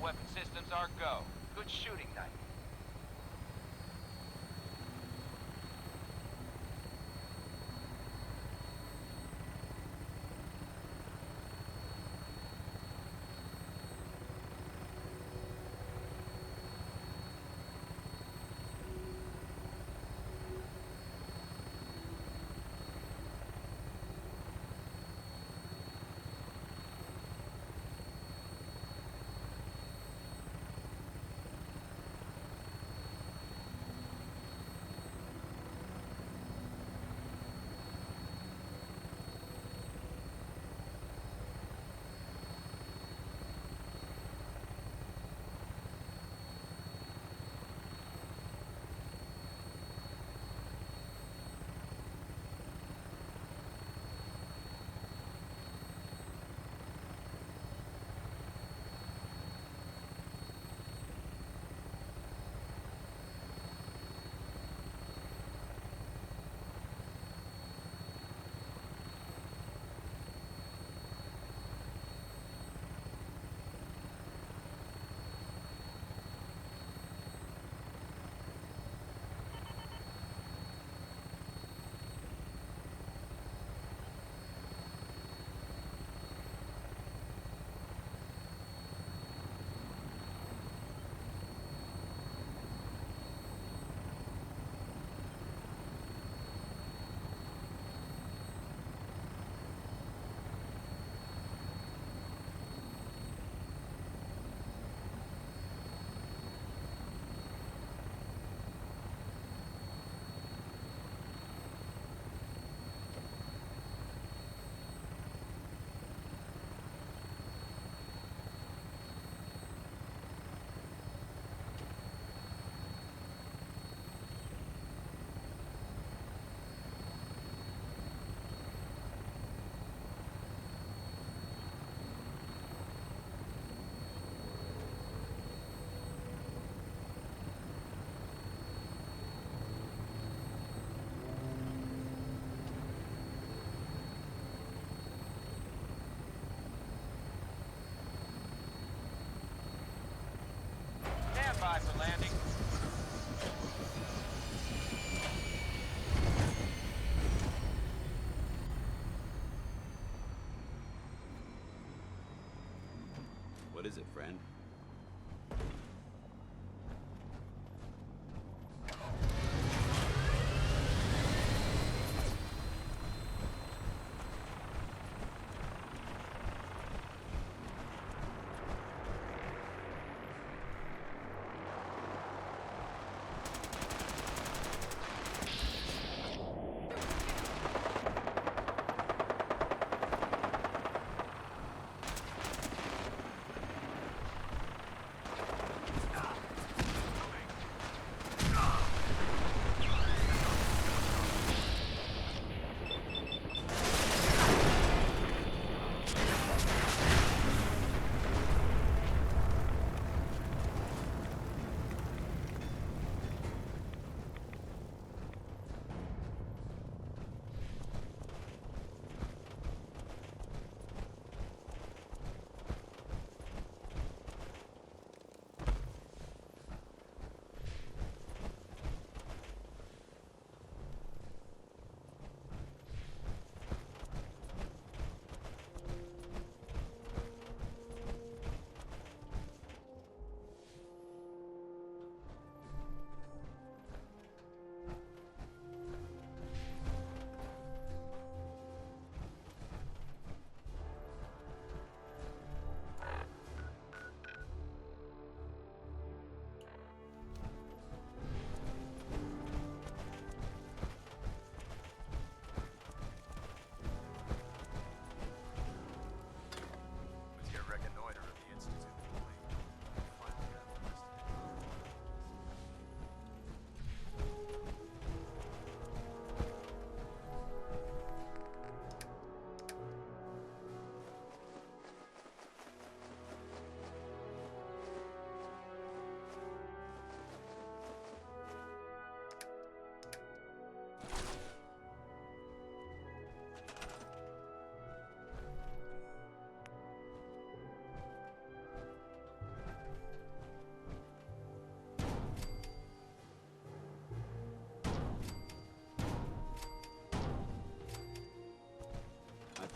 weapon systems are go. Good shooting night. Stand by for landing. What is it, friend?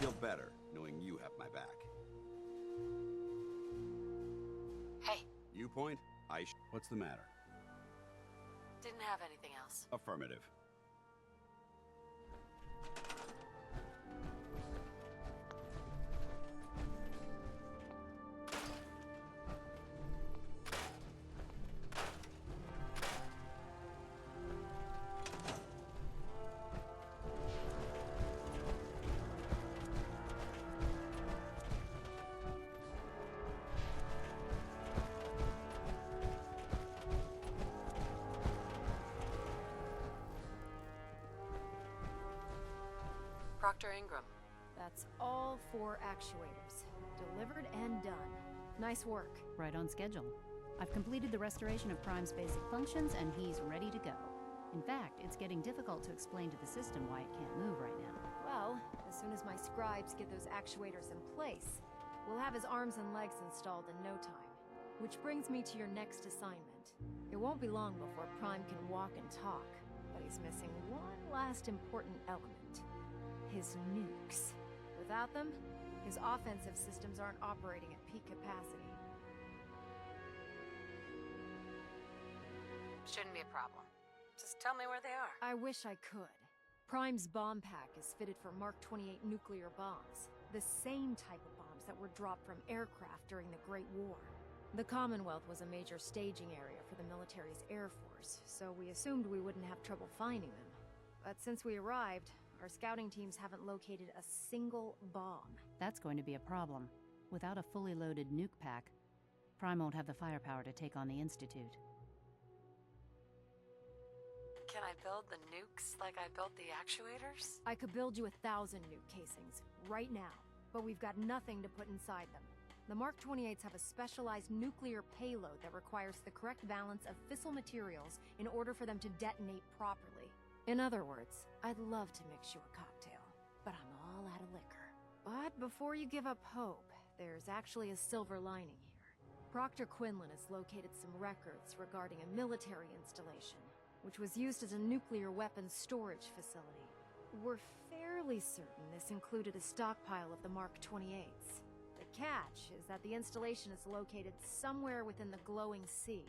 feel better knowing you have my back. Hey. You point? What's the matter? Didn't have anything else. Affirmative. Proctor Ingram. That's all 4 actuators. Delivered and done. Nice work. Right on schedule. I've completed the restoration of Prime's basic functions, and he's ready to go. In fact, it's getting difficult to explain to the system why it can't move right now. Well, as soon as my scribes get those actuators in place, we'll have his arms and legs installed in no time. Which brings me to your next assignment. It won't be long before Prime can walk and talk, but he's missing one last important element. His nukes. Without them, his offensive systems aren't operating at peak capacity. Shouldn't be a problem. Just tell me where they are. I wish I could. Prime's bomb pack is fitted for Mark 28 nuclear bombs. The same type of bombs that were dropped from aircraft during the Great War. The Commonwealth was a major staging area for the military's Air Force, so we assumed we wouldn't have trouble finding them. But since we arrived, our scouting teams haven't located a single bomb. That's going to be a problem. Without a fully loaded nuke pack, Prime won't have the firepower to take on the Institute. Can I build the nukes like I built the actuators? I could build you 1,000 nuke casings, right now, but we've got nothing to put inside them. The Mark 28s have a specialized nuclear payload that requires the correct balance of fissile materials in order for them to detonate properly. In other words, I'd love to mix you a cocktail, but I'm all out of liquor. But before you give up hope, there's actually a silver lining here. Proctor Quinlan has located some records regarding a military installation, which was used as a nuclear weapons storage facility. We're fairly certain this included a stockpile of the Mark 28s. The catch is that the installation is located somewhere within the glowing sea.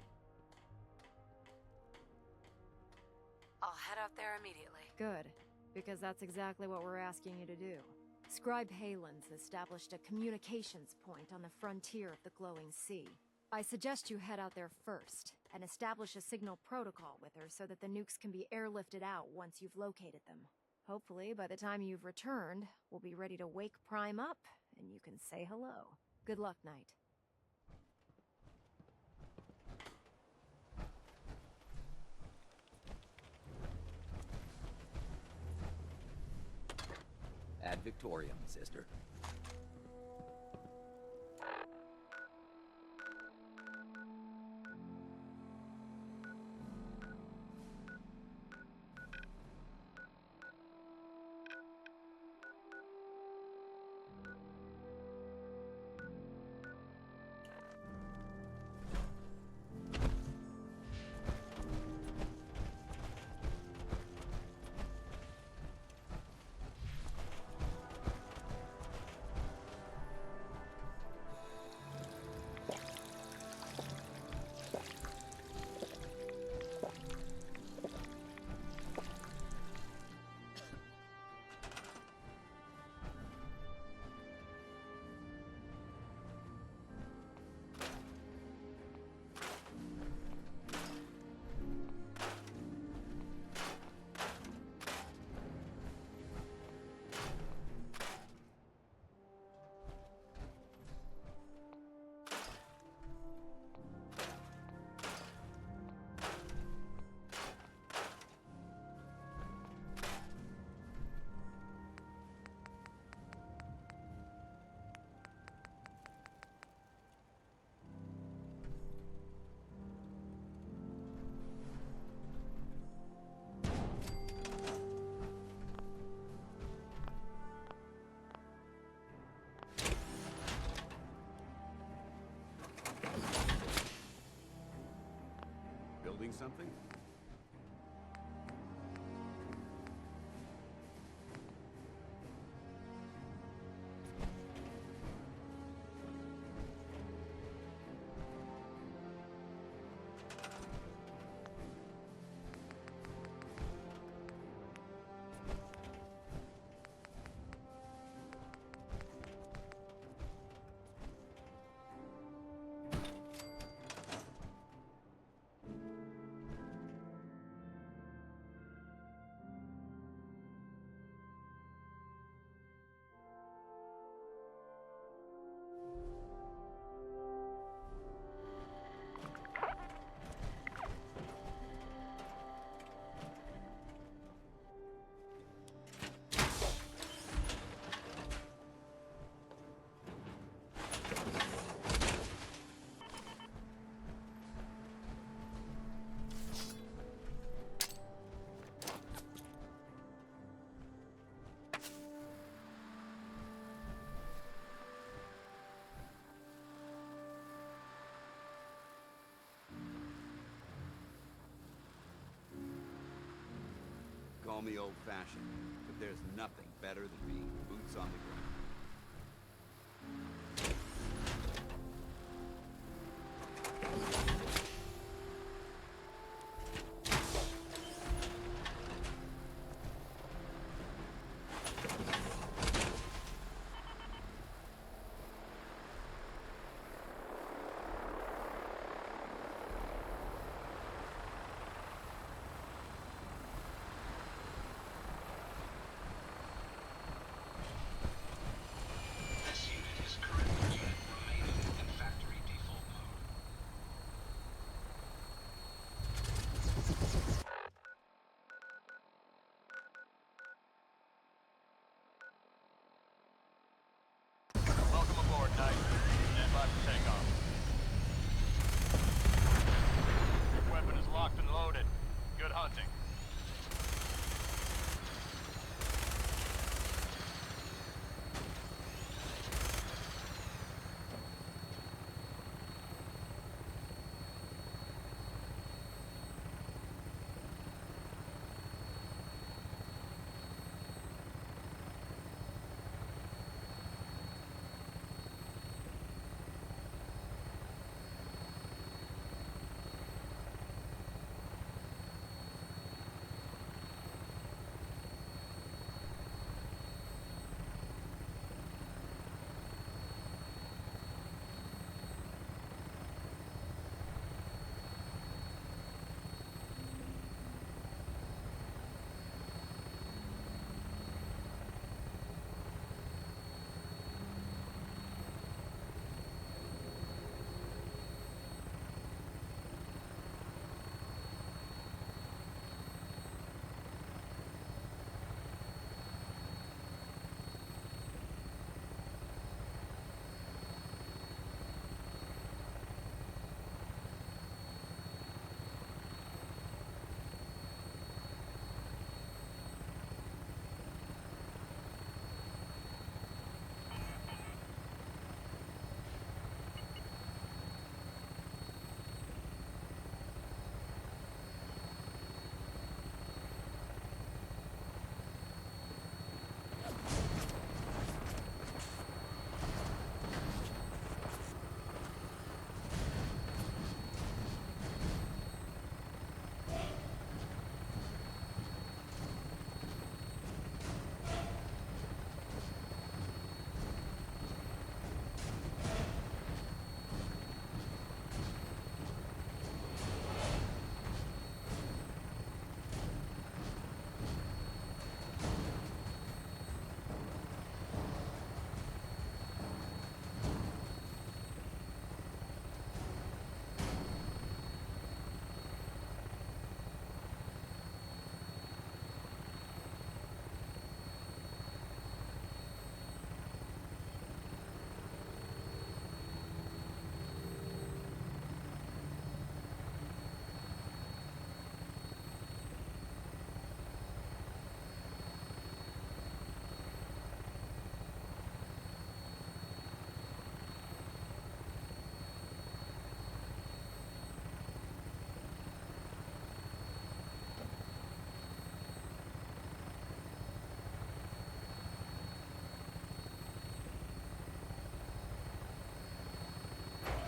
I'll head out there immediately. Good, because that's exactly what we're asking you to do. Scribe Halen's established a communications point on the frontier of the glowing sea. I suggest you head out there first, and establish a signal protocol with her so that the nukes can be airlifted out once you've located them. Hopefully, by the time you've returned, we'll be ready to wake Prime up, and you can say hello. Good luck, Knight. Ad Victoriam, sister. Building something? call me old-fashioned, but there's nothing better than being boots on the ground. Welcome aboard, Knight. Stand by for takeoff. Your weapon is locked and loaded. Good hunting.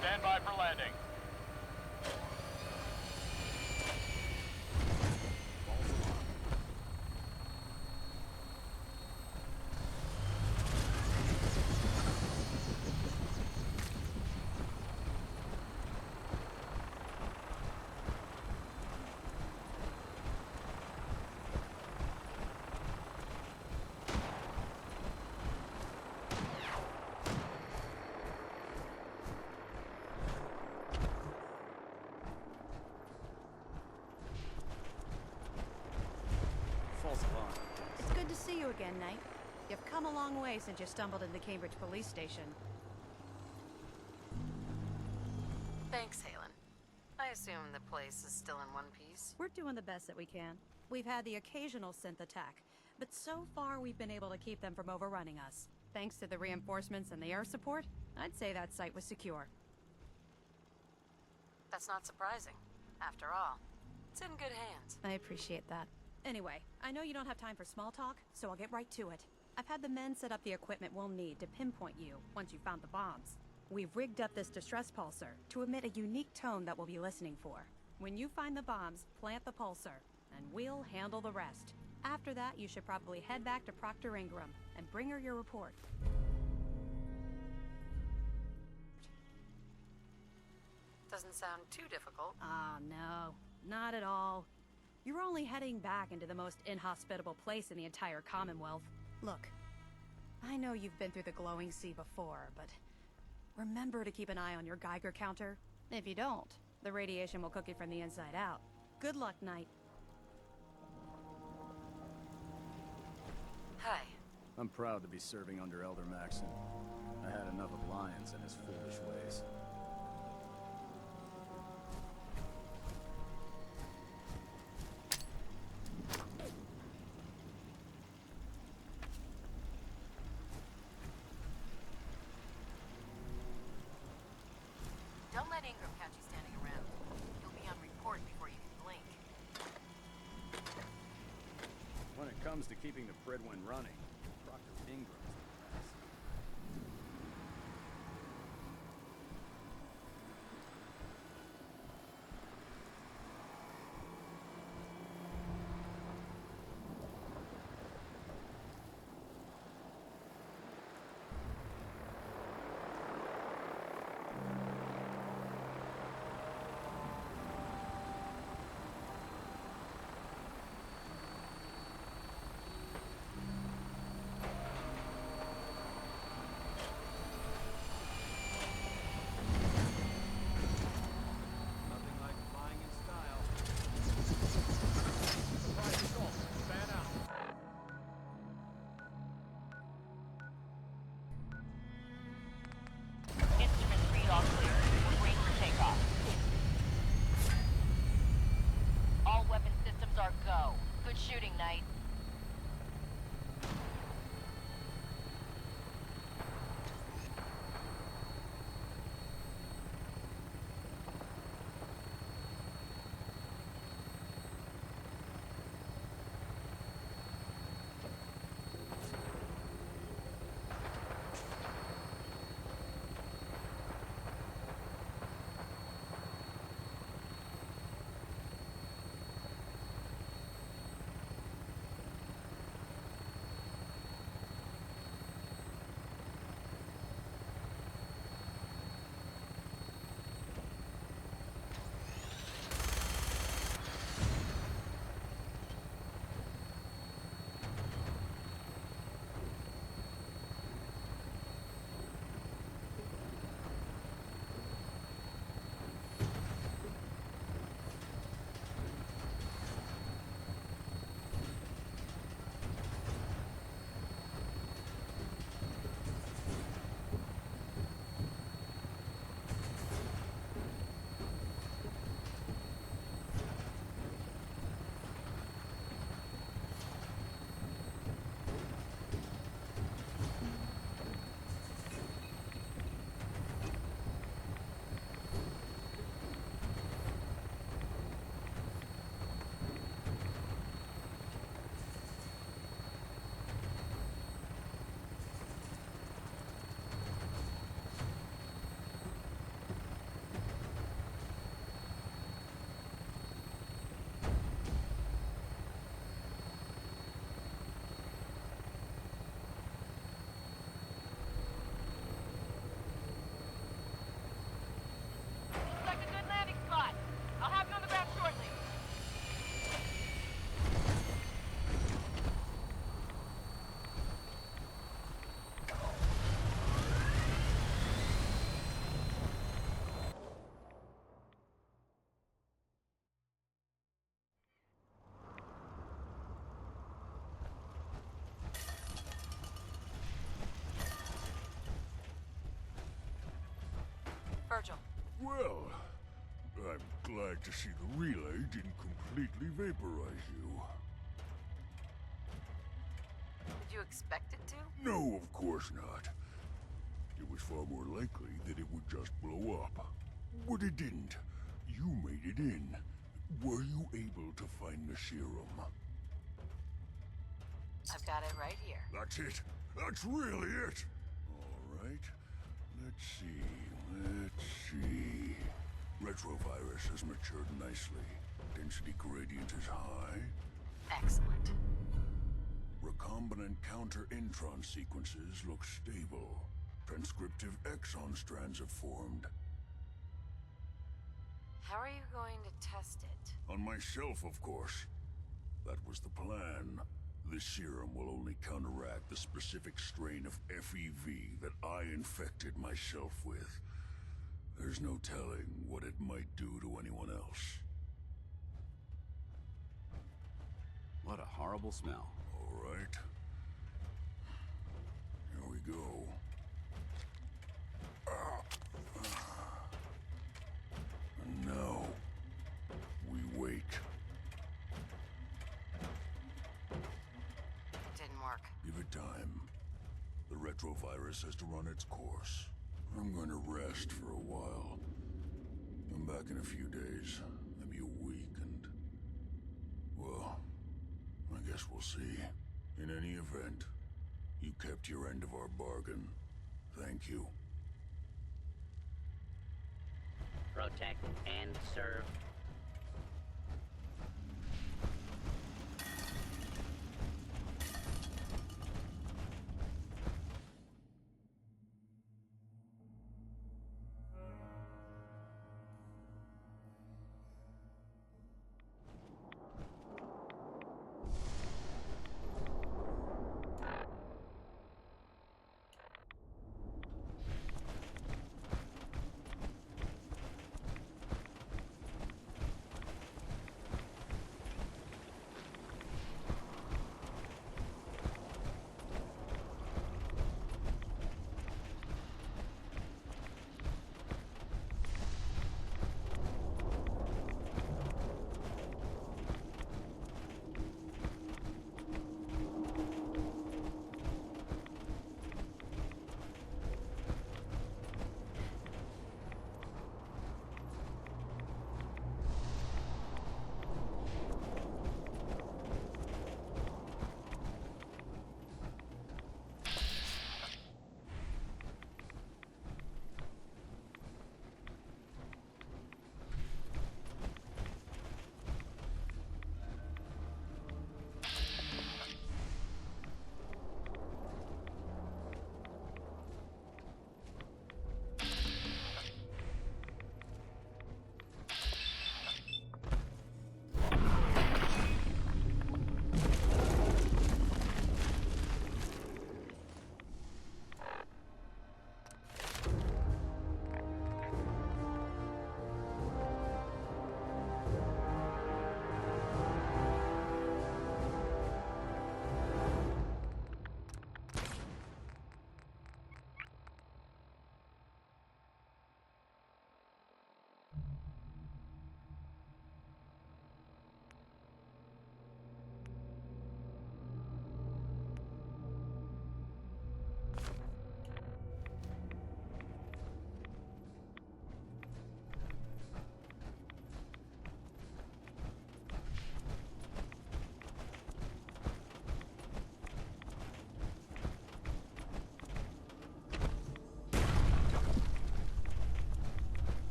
Stand by for landing. False alarm. It's good to see you again, Knight. You've come a long way since you stumbled into Cambridge Police Station. Thanks, Halen. I assume the place is still in one piece. We're doing the best that we can. We've had the occasional synth attack, but so far we've been able to keep them from overrunning us. Thanks to the reinforcements and the air support, I'd say that site was secure. That's not surprising. After all, it's in good hands. I appreciate that. Anyway, I know you don't have time for small talk, so I'll get right to it. I've had the men set up the equipment we'll need to pinpoint you once you've found the bombs. We've rigged up this distress pulsar to emit a unique tone that we'll be listening for. When you find the bombs, plant the pulsar, and we'll handle the rest. After that, you should probably head back to Proctor Ingram and bring her your report. Doesn't sound too difficult. Ah, no. Not at all. You're only heading back into the most inhospitable place in the entire Commonwealth. Look, I know you've been through the glowing sea before, but remember to keep an eye on your Geiger counter. If you don't, the radiation will cook you from the inside out. Good luck, Knight. Hi. I'm proud to be serving under Elder Maxon. I had enough of Lyons and his foolish ways. Don't let Ingram catch you standing around. You'll be on report before you can blink. When it comes to keeping the Pridwin running, Proctor Ingram's the best. Shooting, Knight. Virgil. Well, I'm glad to see the relay didn't completely vaporize you. Did you expect it to? No, of course not. It was far more likely that it would just blow up. But it didn't. You made it in. Were you able to find the serum? I've got it right here. That's it. That's really it. All right. Let's see. Let's see. Retrovirus has matured nicely. Density gradient is high. Excellent. Recombinant counter-intron sequences look stable. Transcriptive exon strands have formed. How are you going to test it? On myself, of course. That was the plan. This serum will only counteract the specific strain of FEV that I infected myself with. There's no telling what it might do to anyone else. What a horrible smell. All right. Here we go. And now, we wait. It didn't work. Give it time. The retrovirus has to run its course. I'm going to rest for a while. I'm back in a few days, maybe a week, and... well, I guess we'll see. In any event, you kept your end of our bargain. Thank you. Protect and serve.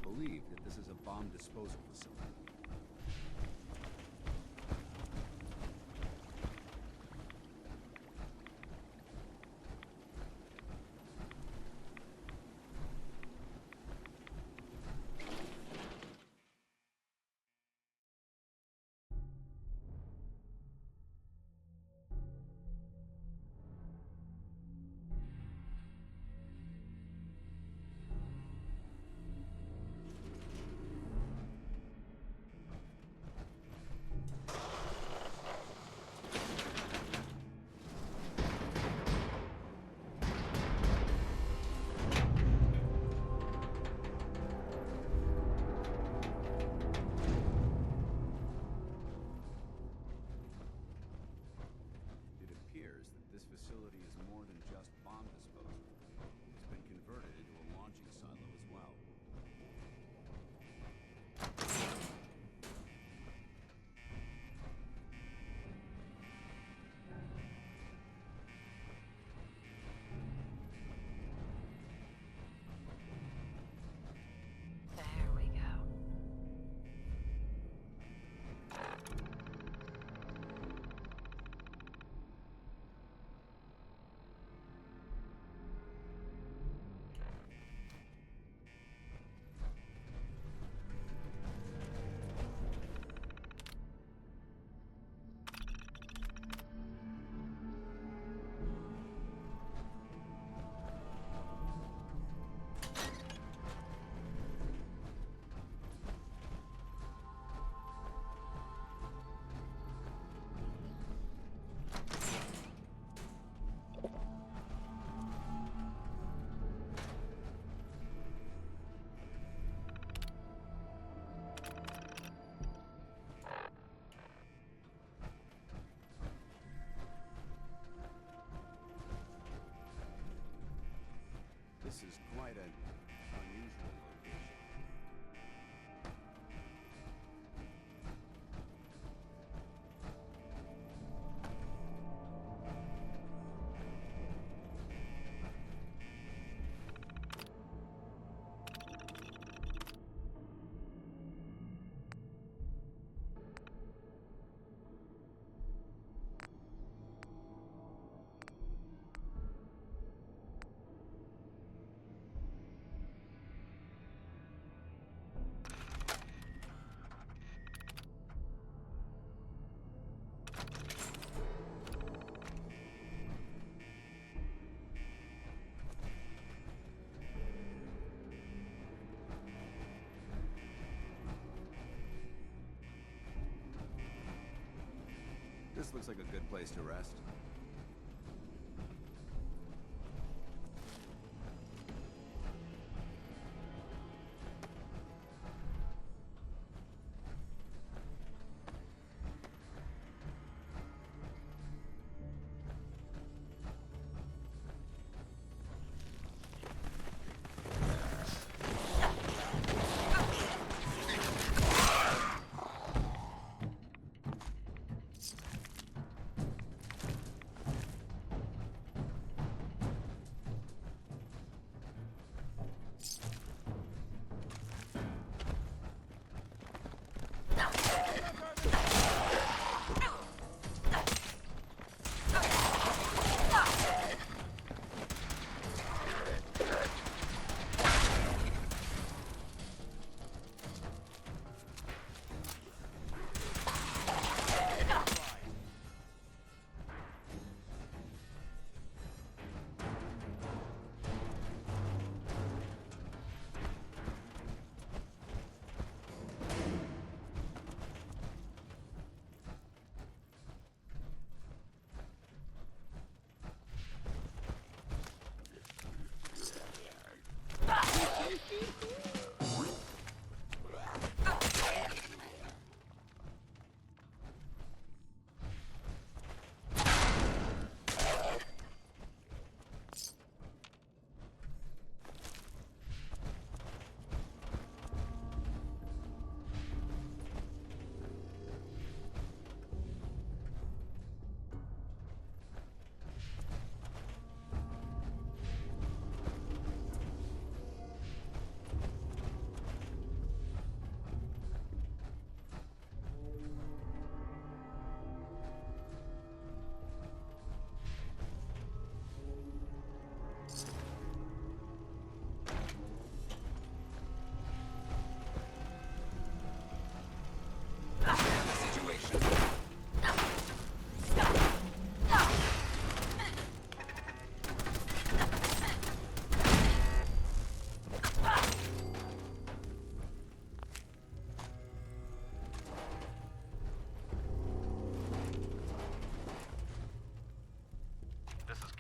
Believe that this is a bomb disposal facility. This is quite an unusual location. This looks like a good place to rest.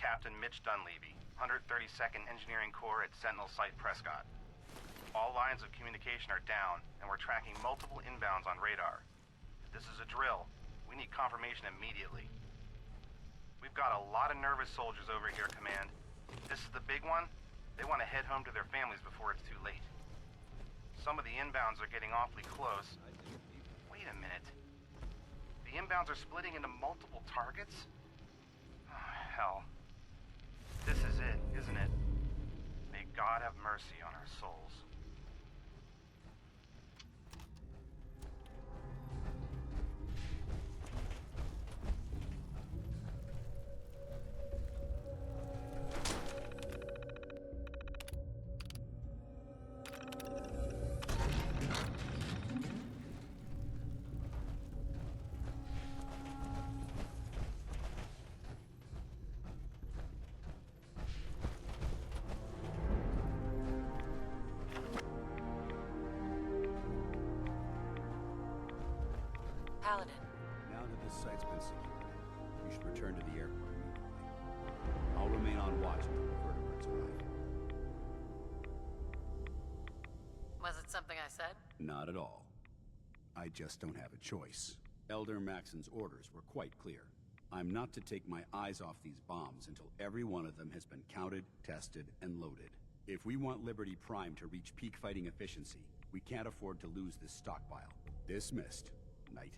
Captain Mitch Dunleavy, 132nd Engineering Corps at Sentinel Site Prescott. All lines of communication are down, and we're tracking multiple inbounds on radar. If this is a drill, we need confirmation immediately. We've got a lot of nervous soldiers over here, Command. This is the big one. They want to head home to their families before it's too late. Some of the inbounds are getting awfully close. Wait a minute. The inbounds are splitting into multiple targets? Oh, hell. This is it, isn't it? May God have mercy on our souls. Paladin. Now that this site's been secured, you should return to the airport immediately. I'll remain on watch until the vertebrates arrive. Was it something I said? Not at all. I just don't have a choice. Elder Maxon's orders were quite clear. I'm not to take my eyes off these bombs until every one of them has been counted, tested, and loaded. If we want Liberty Prime to reach peak fighting efficiency, we can't afford to lose this stockpile. Dismissed, Knight.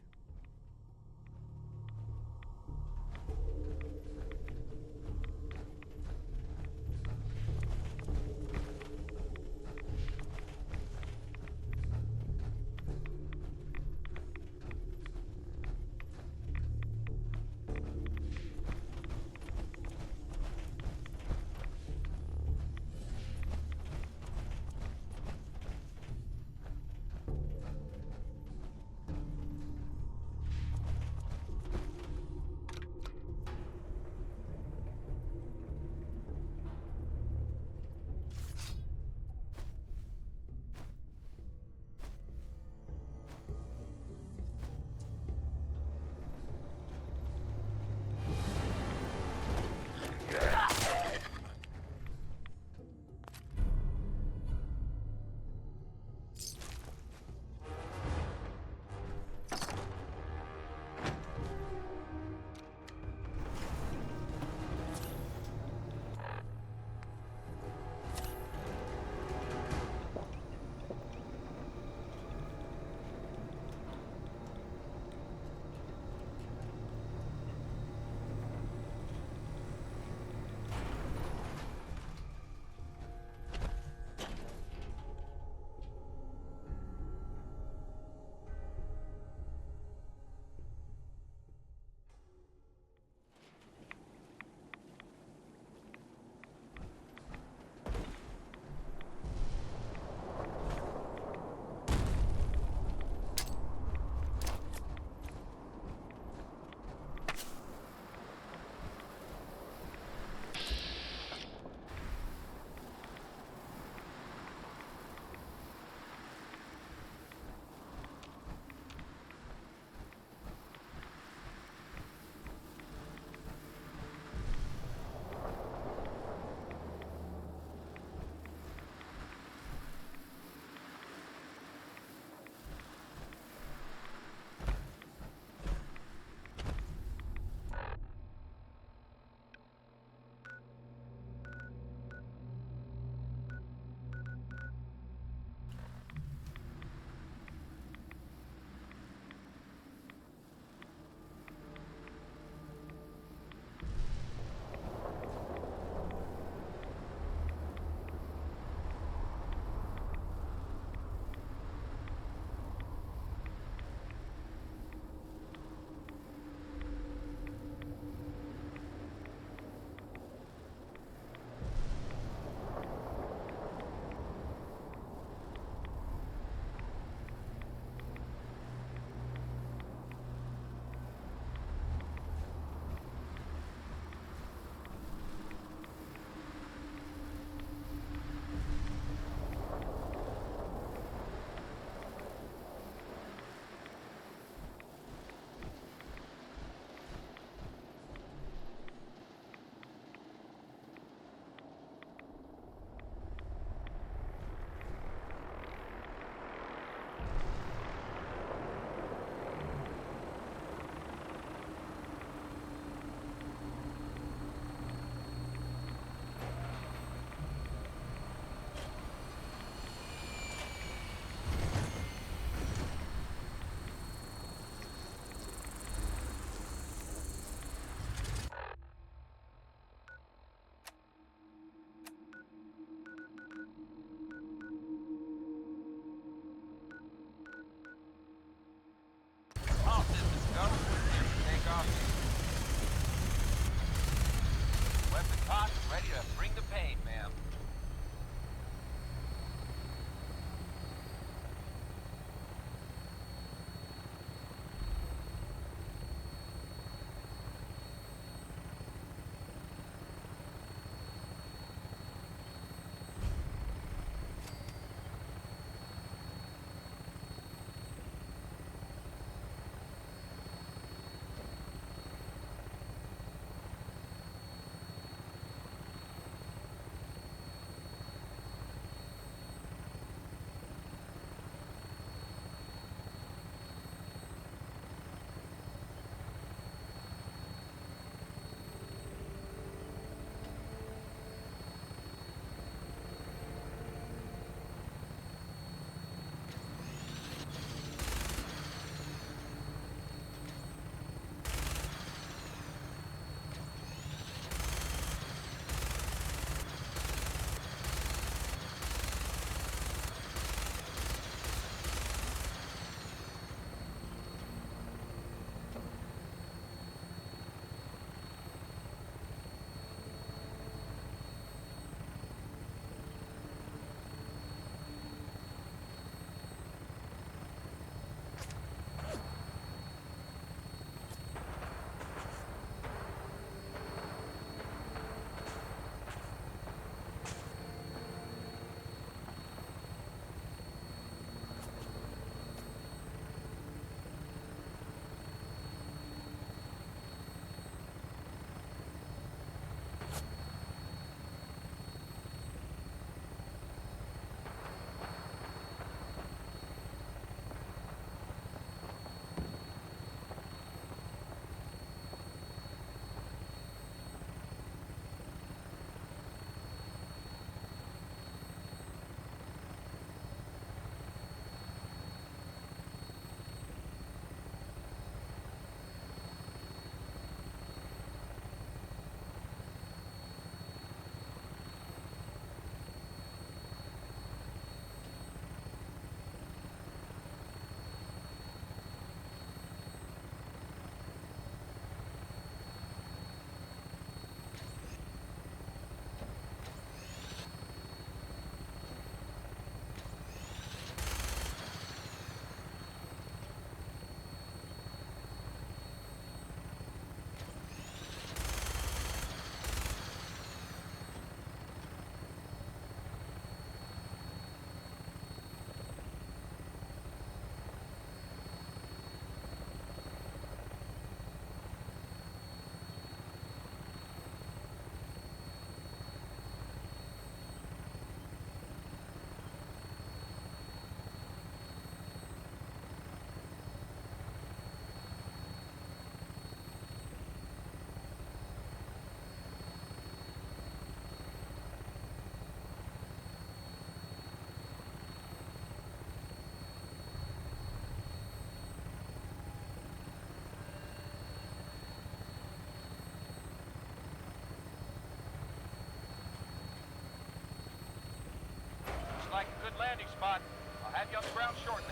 like a good landing spot. I'll have you on the ground shortly.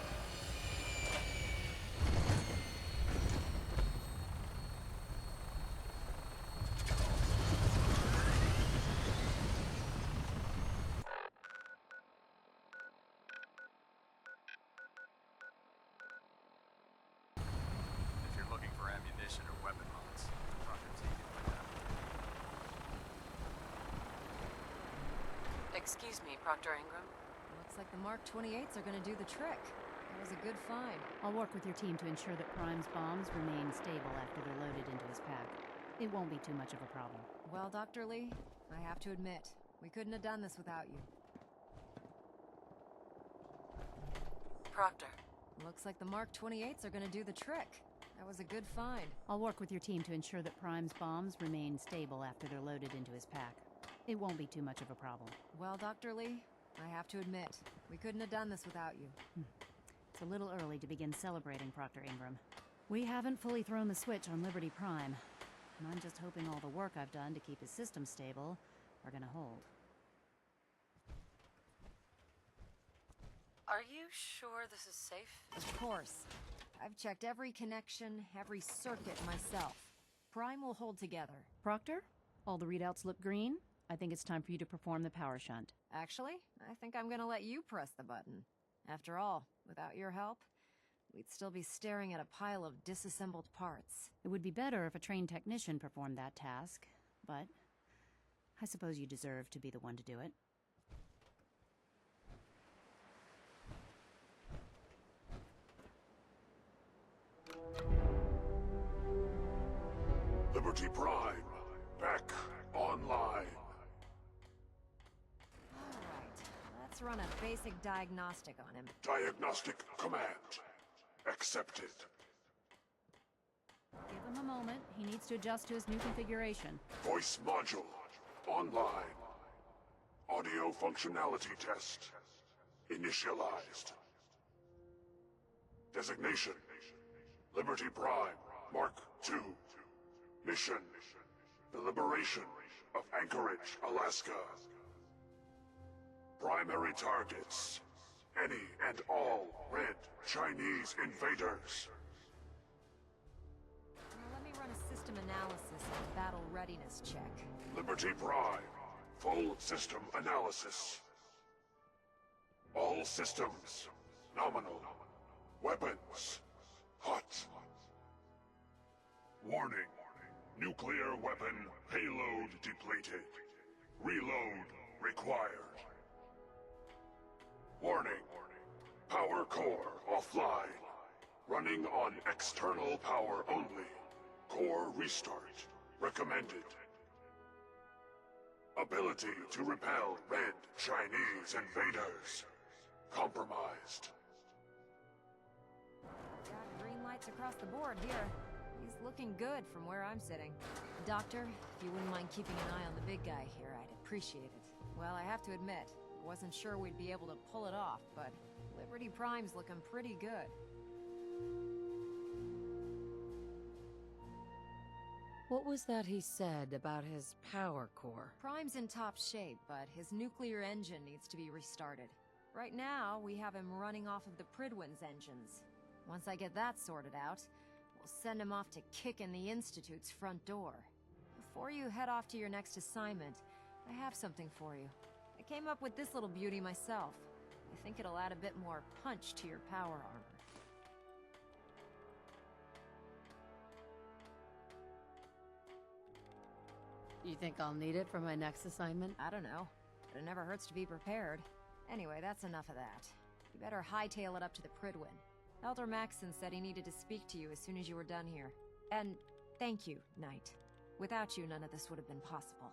If you're looking for ammunition or weapon mods, try to take it with them. Excuse me, Proctor Ingram. Looks like the Mark 28s are gonna do the trick. That was a good find. I'll work with your team to ensure that Prime's bombs remain stable after they're loaded into his pack. It won't be too much of a problem. Well, Dr. Lee, I have to admit, we couldn't have done this without you. Proctor. Looks like the Mark 28s are gonna do the trick. That was a good find. I'll work with your team to ensure that Prime's bombs remain stable after they're loaded into his pack. It won't be too much of a problem. Well, Dr. Lee, I have to admit, we couldn't have done this without you. It's a little early to begin celebrating, Proctor Ingram. We haven't fully thrown the switch on Liberty Prime, and I'm just hoping all the work I've done to keep his system stable are gonna hold. Are you sure this is safe? Of course. I've checked every connection, every circuit myself. Prime will hold together. Proctor, all the readouts look green. I think it's time for you to perform the power shunt. Actually, I think I'm gonna let you press the button. After all, without your help, we'd still be staring at a pile of disassembled parts. It would be better if a trained technician performed that task, but I suppose you deserve to be the one to do it. Liberty Prime, back online. Alright, let's run a basic diagnostic on him. Diagnostic command accepted. Give him a moment. He needs to adjust to his new configuration. Voice module online. Audio functionality test initialized. Designation Liberty Prime Mark II. Mission the liberation of Anchorage, Alaska. Primary targets any and all red Chinese invaders. Now let me run a system analysis and battle readiness check. Liberty Prime, full system analysis. All systems nominal. Weapons hot. Warning. Nuclear weapon payload depleted. Reload required. Warning. Power core offline. Running on external power only. Core restart recommended. Ability to repel red Chinese invaders compromised. Got green lights across the board here. He's looking good from where I'm sitting. Doctor, if you wouldn't mind keeping an eye on the big guy here, I'd appreciate it. Well, I have to admit, wasn't sure we'd be able to pull it off, but Liberty Prime's looking pretty good. What was that he said about his power core? Prime's in top shape, but his nuclear engine needs to be restarted. Right now, we have him running off of the Pridwin's engines. Once I get that sorted out, we'll send him off to kick in the Institute's front door. Before you head off to your next assignment, I have something for you. I came up with this little beauty myself. I think it'll add a bit more punch to your power armor. You think I'll need it for my next assignment? I don't know, but it never hurts to be prepared. Anyway, that's enough of that. You better hightail it up to the Pridwin. Elder Maxson said he needed to speak to you as soon as you were done here. And thank you, Knight. Without you, none of this would have been possible.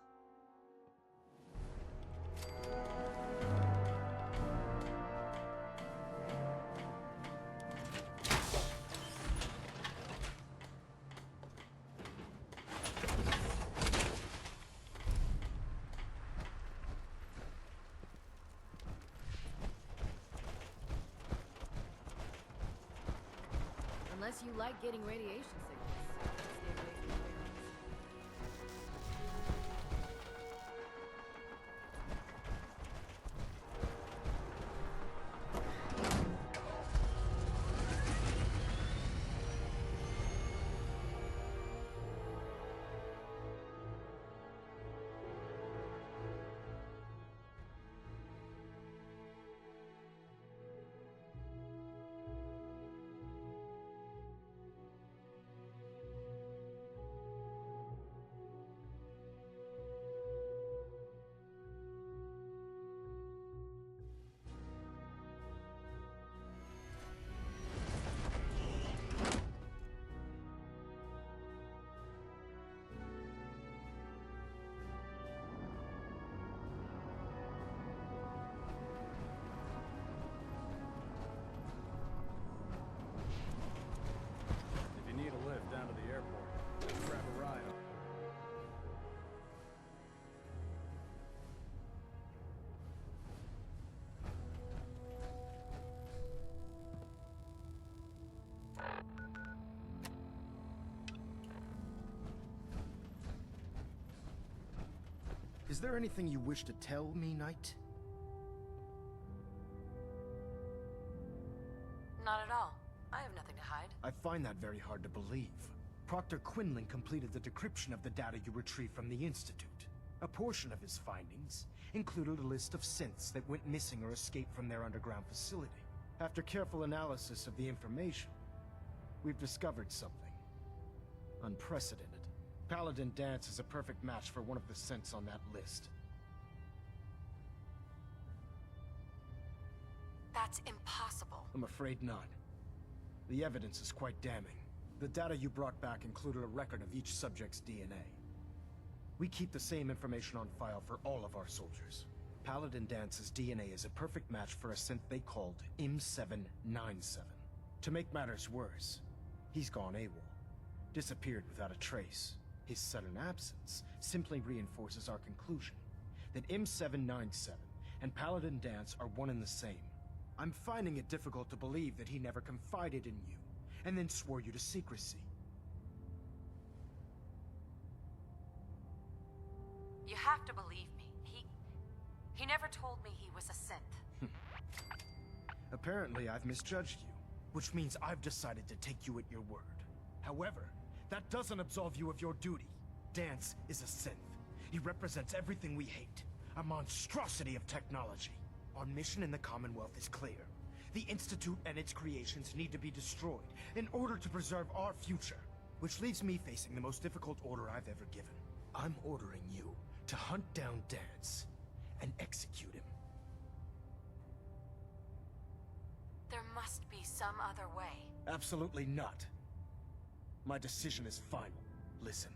Unless you like getting radiation signals. Stay away from the barrels. Is there anything you wish to tell me, Knight? Not at all. I have nothing to hide. I find that very hard to believe. Proctor Quinlan completed the decryption of the data you retrieved from the Institute. A portion of his findings included a list of synths that went missing or escaped from their underground facility. After careful analysis of the information, we've discovered something unprecedented. Paladin Dance is a perfect match for one of the synths on that list. That's impossible. I'm afraid not. The evidence is quite damning. The data you brought back included a record of each subject's DNA. We keep the same information on file for all of our soldiers. Paladin Dance's DNA is a perfect match for a synth they called M797. To make matters worse, he's gone AWOL. Disappeared without a trace. His sudden absence simply reinforces our conclusion that M797 and Paladin Dance are one and the same. I'm finding it difficult to believe that he never confided in you, and then swore you to secrecy. You have to believe me. He never told me he was a synth. Apparently, I've misjudged you, which means I've decided to take you at your word. However, that doesn't absolve you of your duty. Dance is a synth. He represents everything we hate. A monstrosity of technology. Our mission in the Commonwealth is clear. The Institute and its creations need to be destroyed in order to preserve our future. Which leaves me facing the most difficult order I've ever given. I'm ordering you to hunt down Dance and execute him. There must be some other way. Absolutely not. My decision is final. Listen,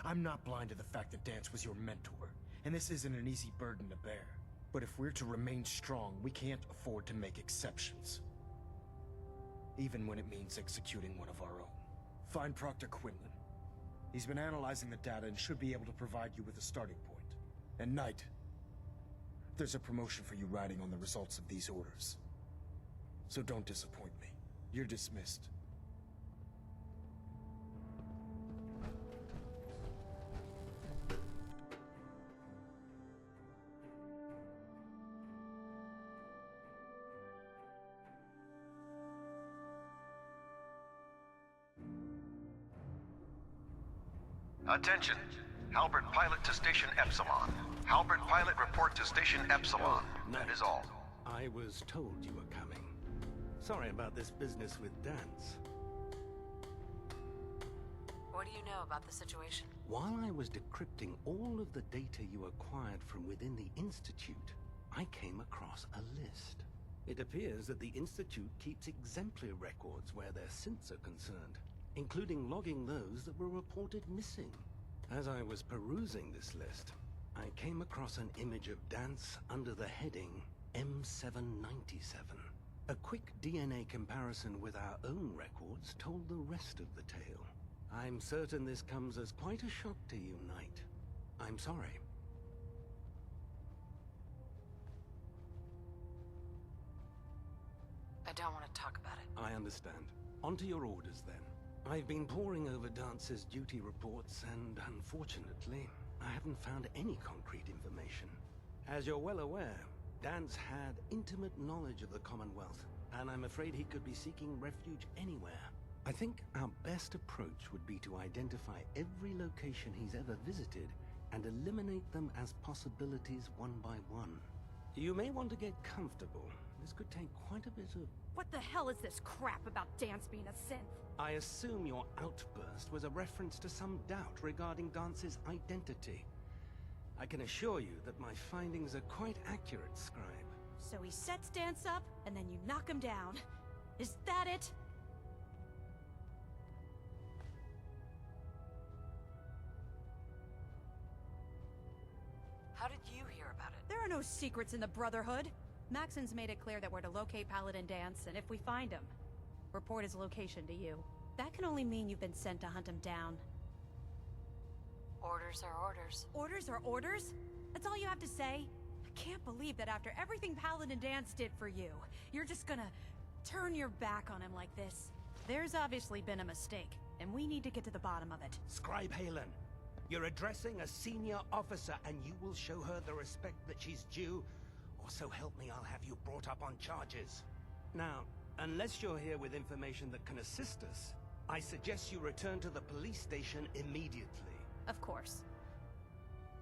I'm not blind to the fact that Dance was your mentor, and this isn't an easy burden to bear. But if we're to remain strong, we can't afford to make exceptions. Even when it means executing one of our own. Find Proctor Quinlan. He's been analyzing the data and should be able to provide you with a starting point. And Knight, there's a promotion for you riding on the results of these orders. So don't disappoint me. You're dismissed. Attention. Halbert Pilot to Station Epsilon. Halbert Pilot report to Station Epsilon. That is all. I was told you were coming. Sorry about this business with Dance. What do you know about the situation? While I was decrypting all of the data you acquired from within the Institute, I came across a list. It appears that the Institute keeps exemplary records where their synths are concerned, including logging those that were reported missing. As I was perusing this list, I came across an image of Dance under the heading M797. A quick DNA comparison with our own records told the rest of the tale. I'm certain this comes as quite a shock to you, Knight. I'm sorry. I don't want to talk about it. I understand. On to your orders, then. I've been poring over Dance's duty reports, and unfortunately, I haven't found any concrete information. As you're well aware, Dance had intimate knowledge of the Commonwealth, and I'm afraid he could be seeking refuge anywhere. I think our best approach would be to identify every location he's ever visited and eliminate them as possibilities one by one. You may want to get comfortable. This could take quite a bit of... What the hell is this crap about Dance being a synth? I assume your outburst was a reference to some doubt regarding Dance's identity. I can assure you that my findings are quite accurate, Scribe. So he sets Dance up, and then you knock him down. Is that it? How did you hear about it? There are no secrets in the Brotherhood. Maxon's made it clear that we're to locate Paladin Dance, and if we find him, report his location to you. That can only mean you've been sent to hunt him down. Orders are orders. Orders are orders? That's all you have to say? I can't believe that after everything Paladin Dance did for you, you're just gonna turn your back on him like this. There's obviously been a mistake, and we need to get to the bottom of it. Scribe Halen, You're addressing a senior officer, and you will show her the respect that she's due, or so help me, I'll have you brought up on charges. Now, unless you're here with information that can assist us, I suggest you return to the police station immediately. Of course.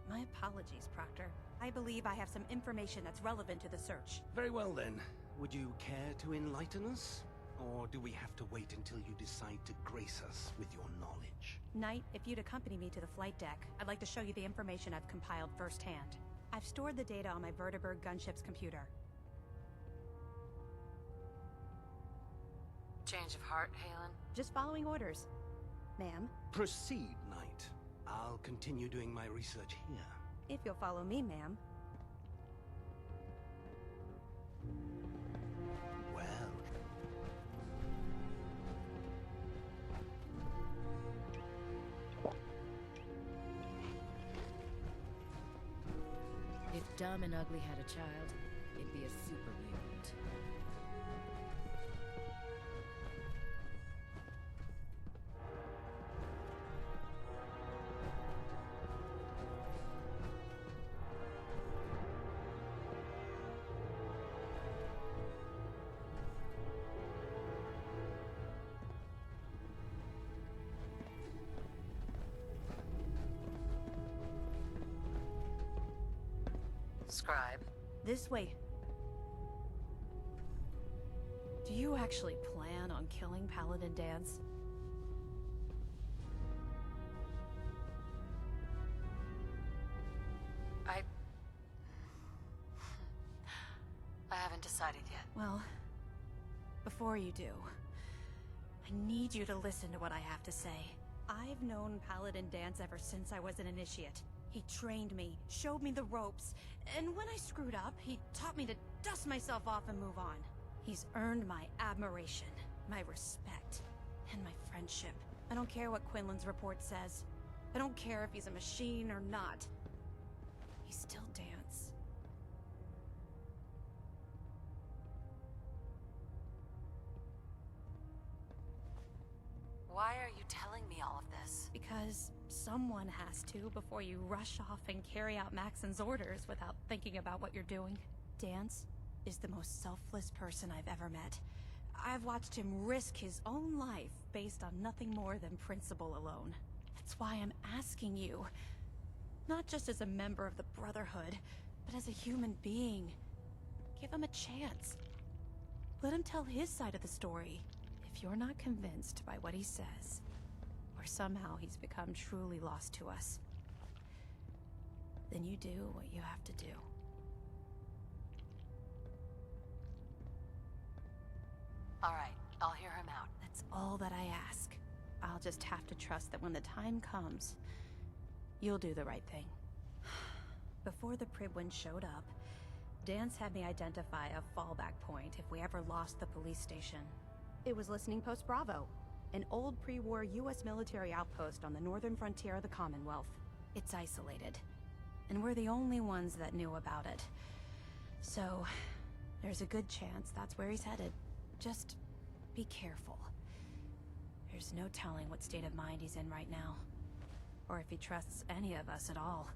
My apologies, Proctor. I believe I have some information that's relevant to the search. Very well then. Would you care to enlighten us? Or do we have to wait until you decide to grace us with your knowledge? Knight, if you'd accompany me to the flight deck, I'd like to show you the information I've compiled firsthand. I've stored the data on my Vertibird gunship's computer. Change of heart, Halen? Just following orders. Ma'am? Proceed, Knight. I'll continue doing my research here. If you'll follow me, ma'am. Well. If Dumb and Ugly had a child, it'd be a super mutant. Scribe. This way. Do you actually plan on killing Paladin Dance? I haven't decided yet. Well, before you do, I need you to listen to what I have to say. I've known Paladin Dance ever since I was an initiate. He trained me, showed me the ropes, and when I screwed up, he taught me to dust myself off and move on. He's earned my admiration, my respect, and my friendship. I don't care what Quinlan's report says. I don't care if he's a machine or not. He's still Dance. Why are you telling me all of this? Because someone has to before you rush off and carry out Maxon's orders without thinking about what you're doing. Dance is the most selfless person I've ever met. I've watched him risk his own life based on nothing more than principle alone. That's why I'm asking you, not just as a member of the Brotherhood, but as a human being. Give him a chance. Let him tell his side of the story. If you're not convinced by what he says, or somehow he's become truly lost to us, then you do what you have to do. All right, I'll hear him out. That's all that I ask. I'll just have to trust that when the time comes, you'll do the right thing. Before the Pribwin showed up, Dance had me identify a fallback point if we ever lost the police station. It was Listening Post Bravo, an old pre-war US military outpost on the northern frontier of the Commonwealth. It's isolated, and we're the only ones that knew about it. So, there's a good chance that's where he's headed. Just be careful. There's no telling what state of mind he's in right now, or if he trusts any of us at all.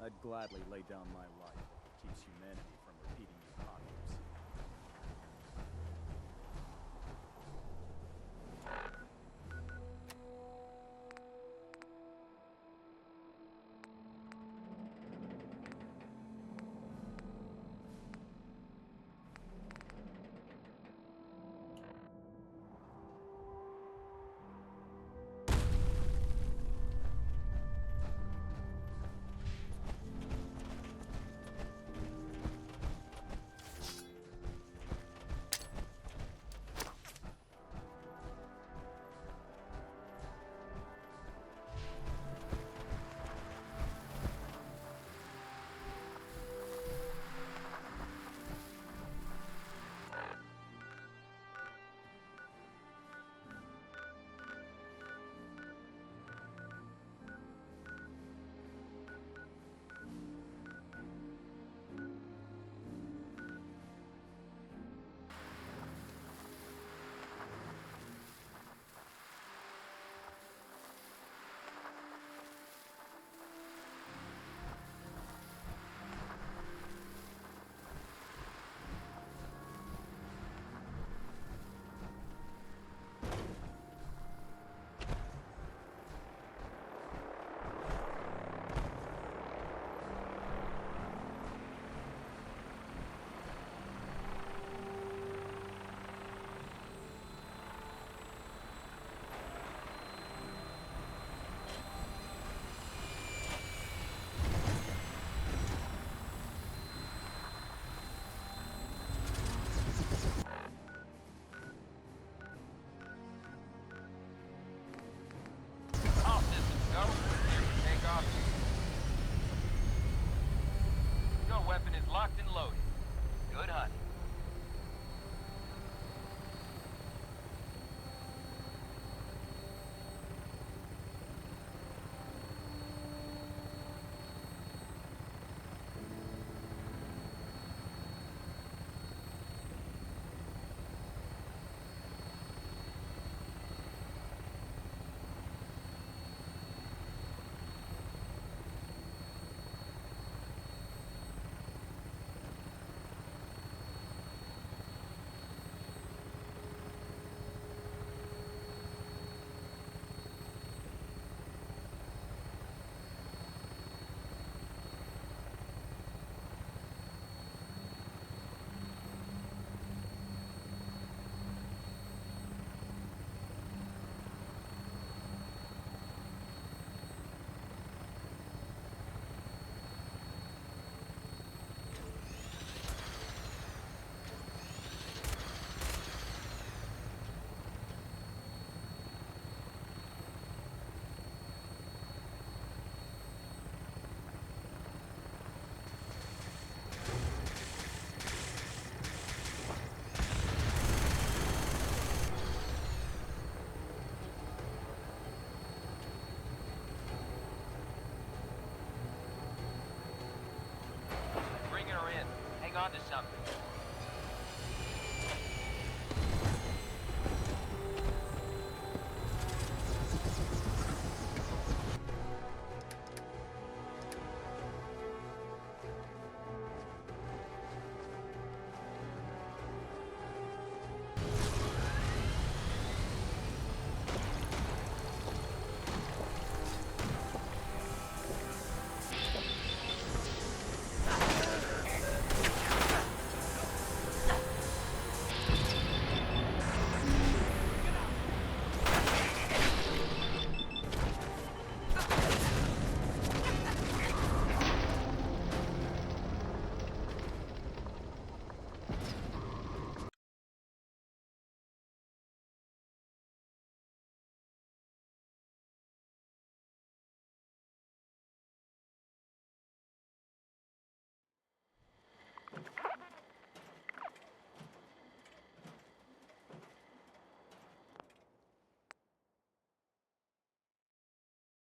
I'd gladly lay down my life if it keeps humanity from repeating the apocalypse. locked and loaded. Good hunting. Bringing her in. Hang on to something.